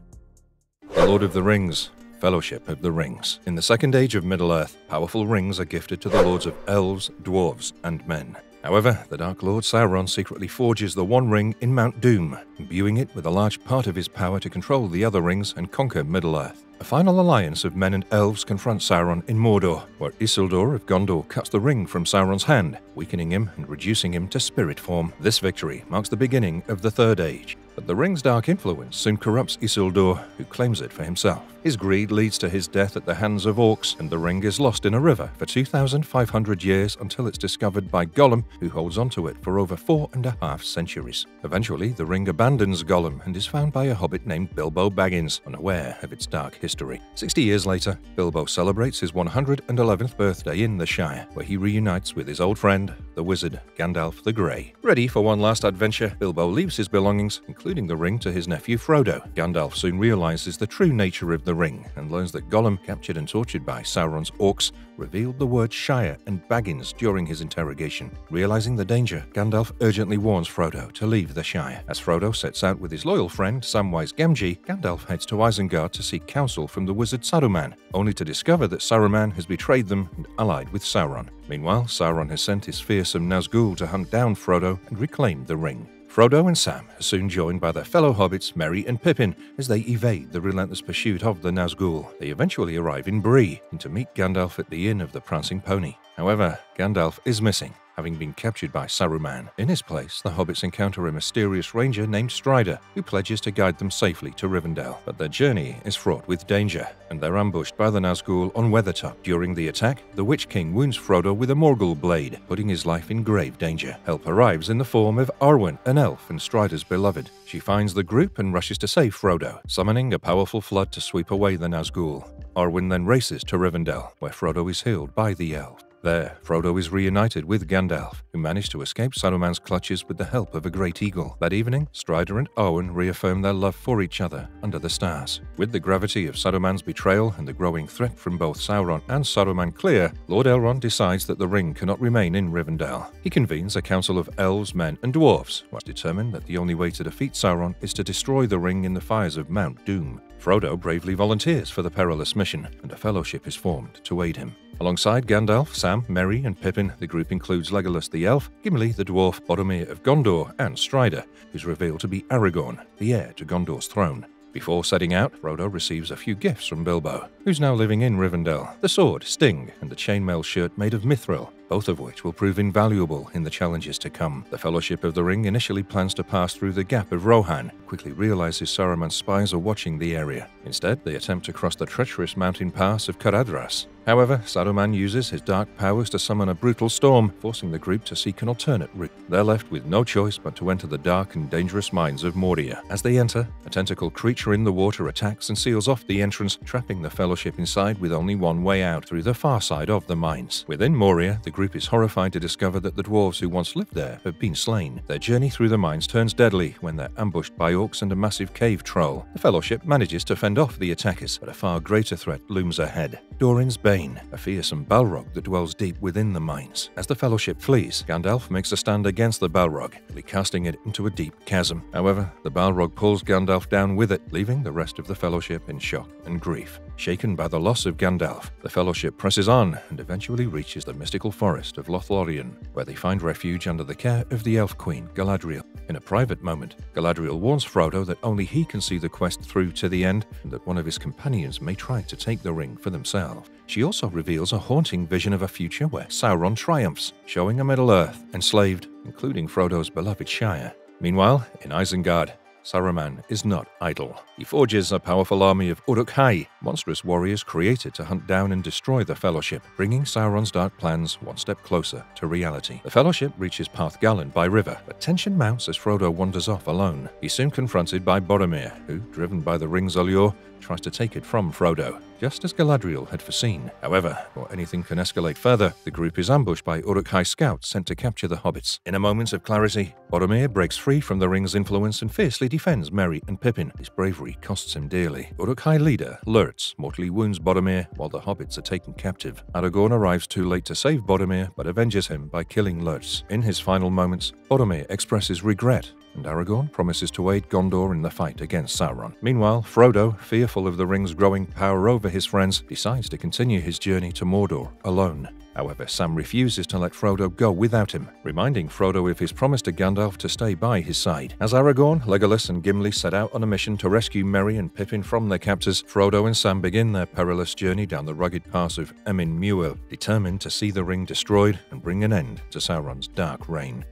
S1: The Lord of the Rings, Fellowship of the Rings. In the Second Age of Middle-earth, powerful rings are gifted to the lords of elves, dwarves, and men. However, the Dark Lord Sauron secretly forges the One Ring in Mount Doom, imbuing it with a large part of his power to control the other rings and conquer Middle-earth. A final alliance of men and elves confronts Sauron in Mordor, where Isildur of Gondor cuts the ring from Sauron's hand, weakening him and reducing him to spirit form. This victory marks the beginning of the Third Age, but the ring's dark influence soon corrupts Isildur, who claims it for himself. His greed leads to his death at the hands of orcs, and the ring is lost in a river for 2,500 years until it's discovered by Gollum, who holds onto it for over 4.5 centuries. Eventually, the ring abandons Gollum and is found by a hobbit named Bilbo Baggins, unaware of its dark history. 60 years later, Bilbo celebrates his 111th birthday in the Shire, where he reunites with his old friend, the wizard Gandalf the Grey. Ready for one last adventure, Bilbo leaves his belongings, including the ring, to his nephew Frodo. Gandalf soon realizes the true nature of the ring and learns that Gollum, captured and tortured by Sauron's orcs, revealed the words Shire and Baggins during his interrogation. Realizing the danger, Gandalf urgently warns Frodo to leave the Shire. As Frodo sets out with his loyal friend Samwise Gamgee, Gandalf heads to Isengard to seek counsel from the wizard Saruman, only to discover that Saruman has betrayed them and allied with Sauron. Meanwhile, Sauron has sent his fearsome Nazgul to hunt down Frodo and reclaim the ring. Frodo and Sam are soon joined by their fellow hobbits Merry and Pippin as they evade the relentless pursuit of the Nazgul. They eventually arrive in Bree and to meet Gandalf at the Inn of the Prancing Pony. However, Gandalf is missing, having been captured by Saruman. In his place, the hobbits encounter a mysterious ranger named Strider, who pledges to guide them safely to Rivendell. But their journey is fraught with danger, and they're ambushed by the Nazgul on Weathertop. During the attack, the Witch King wounds Frodo with a Morgul blade, putting his life in grave danger. Help arrives in the form of Arwen, an elf and Strider's beloved. She finds the group and rushes to save Frodo, summoning a powerful flood to sweep away the Nazgul. Arwen then races to Rivendell, where Frodo is healed by the elf. There, Frodo is reunited with Gandalf, who managed to escape Saruman's clutches with the help of a great eagle. That evening, Strider and Arwen reaffirm their love for each other under the stars. With the gravity of Saruman's betrayal and the growing threat from both Sauron and Saruman clear, Lord Elrond decides that the ring cannot remain in Rivendell. He convenes a council of elves, men, and dwarves, who determine that the only way to defeat Sauron is to destroy the ring in the fires of Mount Doom. Frodo bravely volunteers for the perilous mission, and a fellowship is formed to aid him. Alongside Gandalf, Sam, Merry, and Pippin, the group includes Legolas the elf, Gimli the dwarf, Boromir of Gondor, and Strider, who's revealed to be Aragorn, the heir to Gondor's throne. Before setting out, Frodo receives a few gifts from Bilbo, who's now living in Rivendell: the sword, Sting, and the chainmail shirt made of mithril, both of which will prove invaluable in the challenges to come. The Fellowship of the Ring initially plans to pass through the Gap of Rohan, quickly realizes Saruman's spies are watching the area. Instead, they attempt to cross the treacherous mountain pass of Caradhras. However, Saruman uses his dark powers to summon a brutal storm, forcing the group to seek an alternate route. They're left with no choice but to enter the dark and dangerous mines of Moria. As they enter, a tentacle creature in the water attacks and seals off the entrance, trapping the Fellowship inside with only one way out, through the far side of the mines. Within Moria, the group is horrified to discover that the dwarves who once lived there have been slain. Their journey through the mines turns deadly when they're ambushed by orcs and a massive cave troll. The Fellowship manages to fend off the attackers, but a far greater threat looms ahead: Doran's Bane, a fearsome Balrog that dwells deep within the mines. As the Fellowship flees, Gandalf makes a stand against the Balrog, casting it into a deep chasm. However, the Balrog pulls Gandalf down with it, leaving the rest of the Fellowship in shock and grief. Shaken by the loss of Gandalf, the Fellowship presses on and eventually reaches the mystical forest of Lothlorien, where they find refuge under the care of the Elf Queen, Galadriel. In a private moment, Galadriel warns Frodo that only he can see the quest through to the end, and that one of his companions may try to take the ring for themselves. She also reveals a haunting vision of a future where Sauron triumphs, showing a Middle-earth enslaved, including Frodo's beloved Shire. Meanwhile, in Isengard, Saruman is not idle. He forges a powerful army of Uruk-hai, monstrous warriors created to hunt down and destroy the Fellowship, bringing Sauron's dark plans one step closer to reality. The Fellowship reaches Pathgallen by river, but tension mounts as Frodo wanders off alone. He's soon confronted by Boromir, who, driven by the ring's allure, tries to take it from Frodo, just as Galadriel had foreseen. However, before anything can escalate further, the group is ambushed by Uruk-hai scouts sent to capture the hobbits. In a moment of clarity, Boromir breaks free from the ring's influence and fiercely defends Merry and Pippin. His bravery costs him dearly. Uruk-hai leader, Lurtz, mortally wounds Boromir while the hobbits are taken captive. Aragorn arrives too late to save Boromir, but avenges him by killing Lurtz. In his final moments, Boromir expresses regret, and Aragorn promises to aid Gondor in the fight against Sauron. Meanwhile, Frodo, fearful of the ring's growing power over his friends, decides to continue his journey to Mordor alone. However, Sam refuses to let Frodo go without him, reminding Frodo of his promise to Gandalf to stay by his side. As Aragorn, Legolas, and Gimli set out on a mission to rescue Merry and Pippin from their captors, Frodo and Sam begin their perilous journey down the rugged pass of Emyn Muil, determined to see the ring destroyed and bring an end to Sauron's dark reign.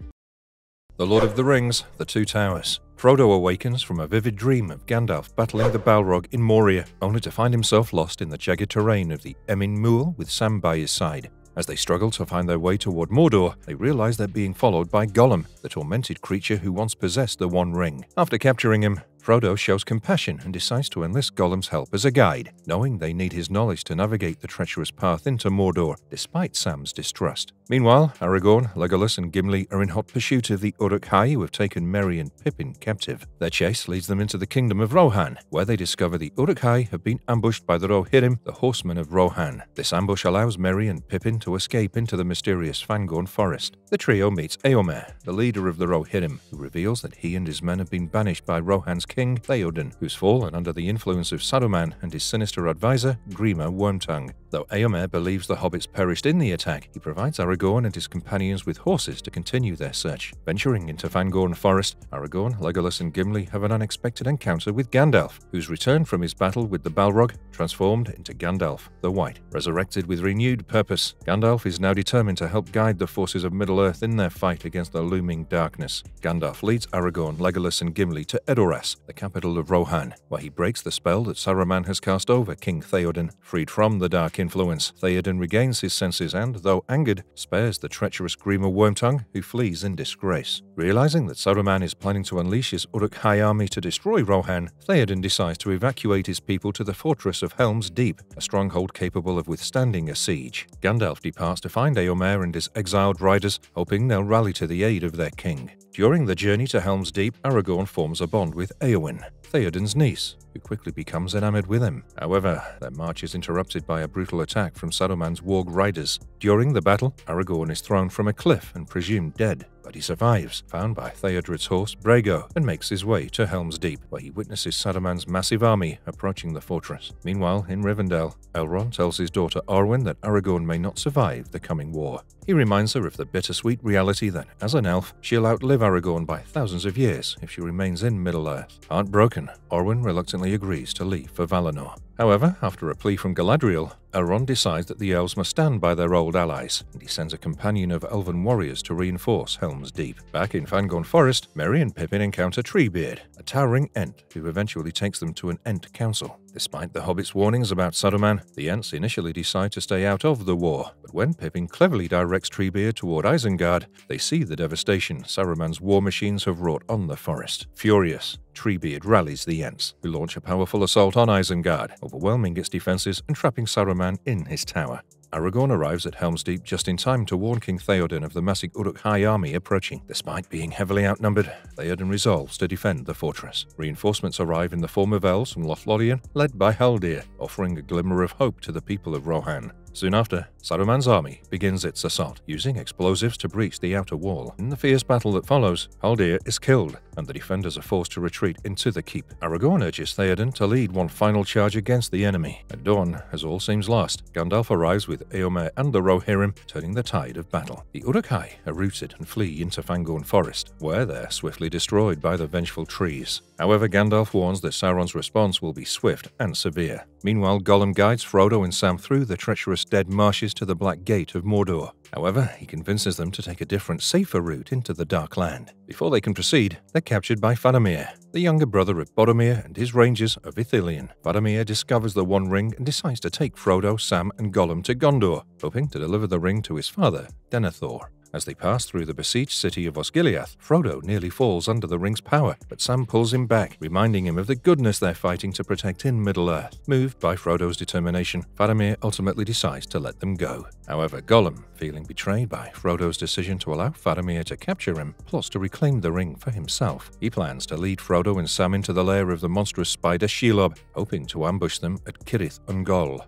S1: The Lord of the Rings, The Two Towers. Frodo awakens from a vivid dream of Gandalf battling the Balrog in Moria, only to find himself lost in the jagged terrain of the Emyn Muil with Sam by his side. As they struggle to find their way toward Mordor, they realize they're being followed by Gollum, the tormented creature who once possessed the One Ring. After capturing him, Frodo shows compassion and decides to enlist Gollum's help as a guide, knowing they need his knowledge to navigate the treacherous path into Mordor, despite Sam's distrust. Meanwhile, Aragorn, Legolas, and Gimli are in hot pursuit of the Uruk-hai who have taken Merry and Pippin captive. Their chase leads them into the kingdom of Rohan, where they discover the Uruk-hai have been ambushed by the Rohirrim, the horsemen of Rohan. This ambush allows Merry and Pippin to escape into the mysterious Fangorn forest. The trio meets Eomer, the leader of the Rohirrim, who reveals that he and his men have been banished by Rohan's king, Theoden, who's fallen under the influence of Saruman and his sinister advisor, Grima Wormtongue. Though Eomer believes the hobbits perished in the attack, he provides Aragorn and his companions with horses to continue their search. Venturing into Fangorn Forest, Aragorn, Legolas, and Gimli have an unexpected encounter with Gandalf, who's returned from his battle with the Balrog, transformed into Gandalf the White. Resurrected with renewed purpose, Gandalf is now determined to help guide the forces of Middle-earth in their fight against the looming darkness. Gandalf leads Aragorn, Legolas, and Gimli to Edoras, the capital of Rohan, where he breaks the spell that Saruman has cast over King Theoden. Freed from the dark influence, Theoden regains his senses and, though angered, spares the treacherous Grima Wormtongue, who flees in disgrace. Realizing that Saruman is planning to unleash his Uruk-hai army to destroy Rohan, Theoden decides to evacuate his people to the fortress of Helm's Deep, a stronghold capable of withstanding a siege. Gandalf departs to find Eomer and his exiled riders, hoping they'll rally to the aid of their king. During the journey to Helm's Deep, Aragorn forms a bond with Éowyn, Theoden's niece, who quickly becomes enamored with him. However, their march is interrupted by a brutal attack from Saruman's warg riders. During the battle, Aragorn is thrown from a cliff and presumed dead, but he survives, found by Theodred's horse, Brago, and makes his way to Helm's Deep, where he witnesses Saruman's massive army approaching the fortress. Meanwhile, in Rivendell, Elrond tells his daughter Arwen that Aragorn may not survive the coming war. He reminds her of the bittersweet reality that, as an elf, she'll outlive Aragorn by thousands of years if she remains in Middle-earth. Heartbroken, Arwen reluctantly agrees to leave for Valinor. However, after a plea from Galadriel, Elrond decides that the elves must stand by their old allies, and he sends a companion of elven warriors to reinforce Helm's Deep. Back in Fangorn Forest, Merry and Pippin encounter Treebeard, a towering Ent who eventually takes them to an Ent council. Despite the hobbits' warnings about Saruman, the Ents initially decide to stay out of the war, but when Pippin cleverly directs Treebeard toward Isengard, they see the devastation Saruman's war machines have wrought on the forest. Furious, Treebeard rallies the Ents, who launch a powerful assault on Isengard, overwhelming its defenses and trapping Saruman in his tower. Aragorn arrives at Helm's Deep just in time to warn King Theoden of the massive Uruk-hai army approaching. Despite being heavily outnumbered, Theoden resolves to defend the fortress. Reinforcements arrive in the form of elves from Lothlorien, led by Haldir, offering a glimmer of hope to the people of Rohan. Soon after, Saruman's army begins its assault, using explosives to breach the outer wall. In the fierce battle that follows, Haldir is killed, and the defenders are forced to retreat into the keep. Aragorn urges Theoden to lead one final charge against the enemy. At dawn, as all seems lost, Gandalf arrives with Éomer and the Rohirrim, turning the tide of battle. The Uruk-hai are routed and flee into Fangorn Forest, where they're swiftly destroyed by the vengeful trees. However, Gandalf warns that Sauron's response will be swift and severe. Meanwhile, Gollum guides Frodo and Sam through the treacherous dead marshes to the Black Gate of Mordor. However, he convinces them to take a different, safer route into the Dark Land. Before they can proceed, they're captured by Faramir, the younger brother of Boromir and his rangers of Ithilien. Faramir discovers the One Ring and decides to take Frodo, Sam, and Gollum to Gondor, hoping to deliver the ring to his father, Denethor. As they pass through the besieged city of Osgiliath, Frodo nearly falls under the ring's power, but Sam pulls him back, reminding him of the goodness they're fighting to protect in Middle-earth. Moved by Frodo's determination, Faramir ultimately decides to let them go. However, Gollum, feeling betrayed by Frodo's decision to allow Faramir to capture him, plots to reclaim the ring for himself. He plans to lead Frodo and Sam into the lair of the monstrous spider Shelob, hoping to ambush them at Cirith Ungol.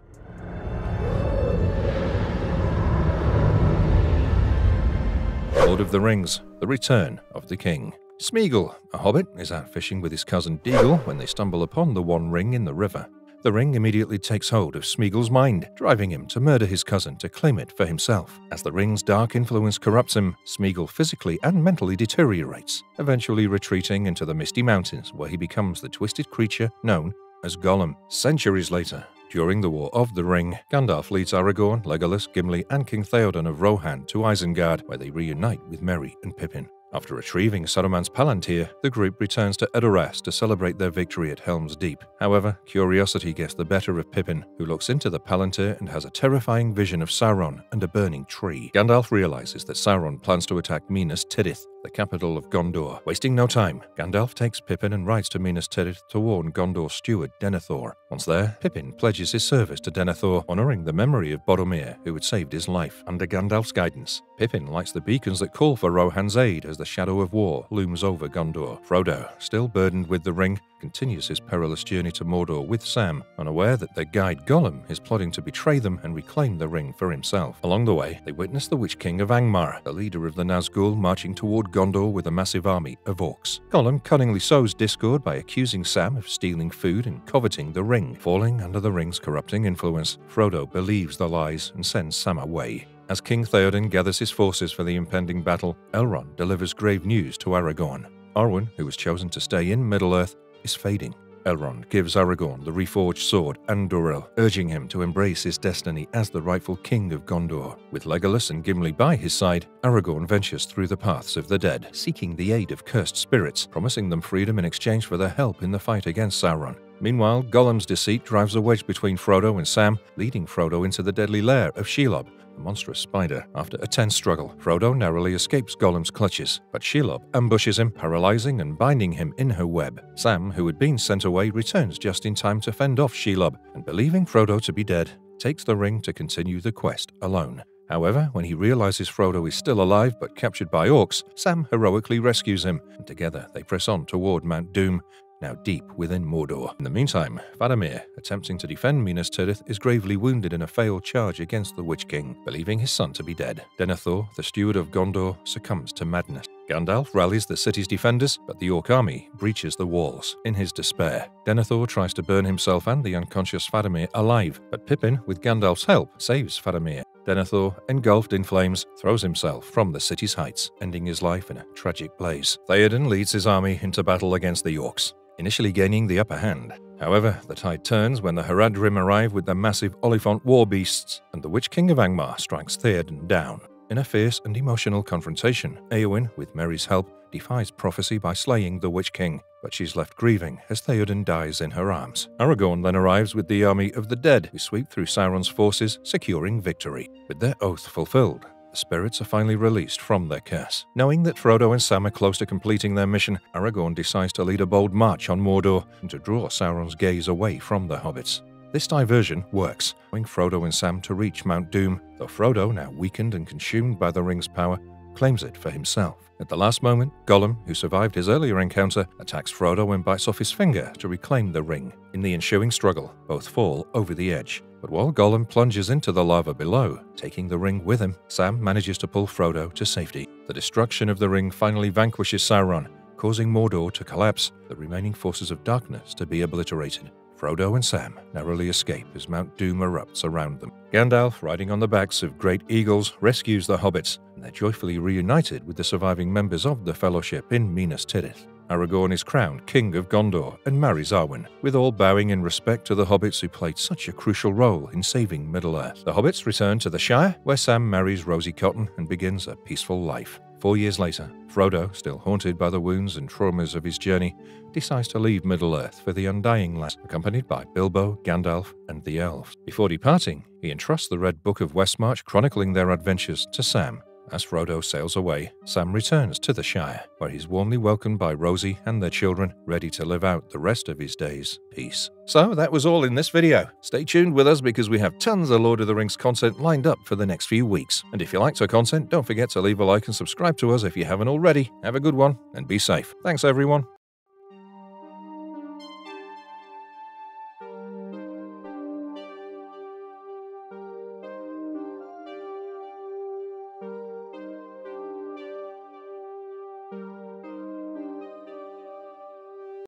S1: Lord of the Rings: The Return of the King. Smeagol, a hobbit, is out fishing with his cousin Deagle when they stumble upon the One Ring in the river. The ring immediately takes hold of Smeagol's mind, driving him to murder his cousin to claim it for himself. As the ring's dark influence corrupts him, Smeagol physically and mentally deteriorates, eventually retreating into the Misty Mountains, where he becomes the twisted creature known as Gollum. Centuries later, during the War of the Ring, Gandalf leads Aragorn, Legolas, Gimli, and King Theoden of Rohan to Isengard, where they reunite with Merry and Pippin. After retrieving Saruman's Palantir, the group returns to Edoras to celebrate their victory at Helm's Deep. However, curiosity gets the better of Pippin, who looks into the Palantir and has a terrifying vision of Sauron and a burning tree. Gandalf realizes that Sauron plans to attack Minas Tirith, the capital of Gondor. Wasting no time, Gandalf takes Pippin and rides to Minas Tirith to warn Gondor's steward Denethor. Once there, Pippin pledges his service to Denethor, honoring the memory of Boromir, who had saved his life. Under Gandalf's guidance, Pippin lights the beacons that call for Rohan's aid as the shadow of war looms over Gondor. Frodo, still burdened with the ring, continues his perilous journey to Mordor with Sam, unaware that their guide Gollum is plotting to betray them and reclaim the ring for himself. Along the way, they witness the Witch King of Angmar, the leader of the Nazgul, marching toward Gondor with a massive army of orcs. Gollum cunningly sows discord by accusing Sam of stealing food and coveting the ring. Falling under the ring's corrupting influence, Frodo believes the lies and sends Sam away. As King Theoden gathers his forces for the impending battle, Elrond delivers grave news to Aragorn. Arwen, who was chosen to stay in Middle-earth, is fading. Elrond gives Aragorn the reforged sword Andúril, urging him to embrace his destiny as the rightful king of Gondor. With Legolas and Gimli by his side, Aragorn ventures through the paths of the dead, seeking the aid of cursed spirits, promising them freedom in exchange for their help in the fight against Sauron. Meanwhile, Gollum's deceit drives a wedge between Frodo and Sam, leading Frodo into the deadly lair of Shelob, a monstrous spider. After a tense struggle, Frodo narrowly escapes Gollum's clutches, but Shelob ambushes him, paralyzing and binding him in her web. Sam, who had been sent away, returns just in time to fend off Shelob, and believing Frodo to be dead, takes the ring to continue the quest alone. However, when he realizes Frodo is still alive but captured by orcs, Sam heroically rescues him, and together they press on toward Mount Doom, now deep within Mordor. In the meantime, Faramir, attempting to defend Minas Tirith, is gravely wounded in a failed charge against the Witch King, believing his son to be dead. Denethor, the steward of Gondor, succumbs to madness. Gandalf rallies the city's defenders, but the Orc army breaches the walls. In his despair, Denethor tries to burn himself and the unconscious Faramir alive, but Pippin, with Gandalf's help, saves Faramir. Denethor, engulfed in flames, throws himself from the city's heights, ending his life in a tragic blaze. Theoden leads his army into battle against the Orcs, initially gaining the upper hand. However, the tide turns when the Haradrim arrive with their massive Oliphant war beasts, and the Witch King of Angmar strikes Theoden down. In a fierce and emotional confrontation, Éowyn, with Merry's help, defies prophecy by slaying the Witch King, but she's left grieving as Theoden dies in her arms. Aragorn then arrives with the army of the dead, who sweep through Sauron's forces, securing victory. With their oath fulfilled, the spirits are finally released from their curse. Knowing that Frodo and Sam are close to completing their mission, Aragorn decides to lead a bold march on Mordor and to draw Sauron's gaze away from the hobbits. This diversion works, allowing Frodo and Sam to reach Mount Doom, though Frodo, now weakened and consumed by the ring's power, claims it for himself. At the last moment, Gollum, who survived his earlier encounter, attacks Frodo and bites off his finger to reclaim the ring. In the ensuing struggle, both fall over the edge. But while Gollum plunges into the lava below, taking the ring with him, Sam manages to pull Frodo to safety. The destruction of the ring finally vanquishes Sauron, causing Mordor to collapse, the remaining forces of darkness to be obliterated. Frodo and Sam narrowly escape as Mount Doom erupts around them. Gandalf, riding on the backs of great eagles, rescues the hobbits, and they're joyfully reunited with the surviving members of the Fellowship in Minas Tirith. Aragorn is crowned King of Gondor and marries Arwen, with all bowing in respect to the hobbits who played such a crucial role in saving Middle-earth. The hobbits return to the Shire, where Sam marries Rosie Cotton and begins a peaceful life. 4 years later, Frodo, still haunted by the wounds and traumas of his journey, decides to leave Middle-earth for the Undying Lands, accompanied by Bilbo, Gandalf, and the Elves. Before departing, he entrusts the Red Book of Westmarch chronicling their adventures to Sam, As Frodo sails away, Sam returns to the Shire, where he's warmly welcomed by Rosie and their children, ready to live out the rest of his days. Peace. So that was all in this video. Stay tuned with us because we have tons of Lord of the Rings content lined up for the next few weeks. And if you liked our content, don't forget to leave a like and subscribe to us if you haven't already. Have a good one and be safe. Thanks everyone.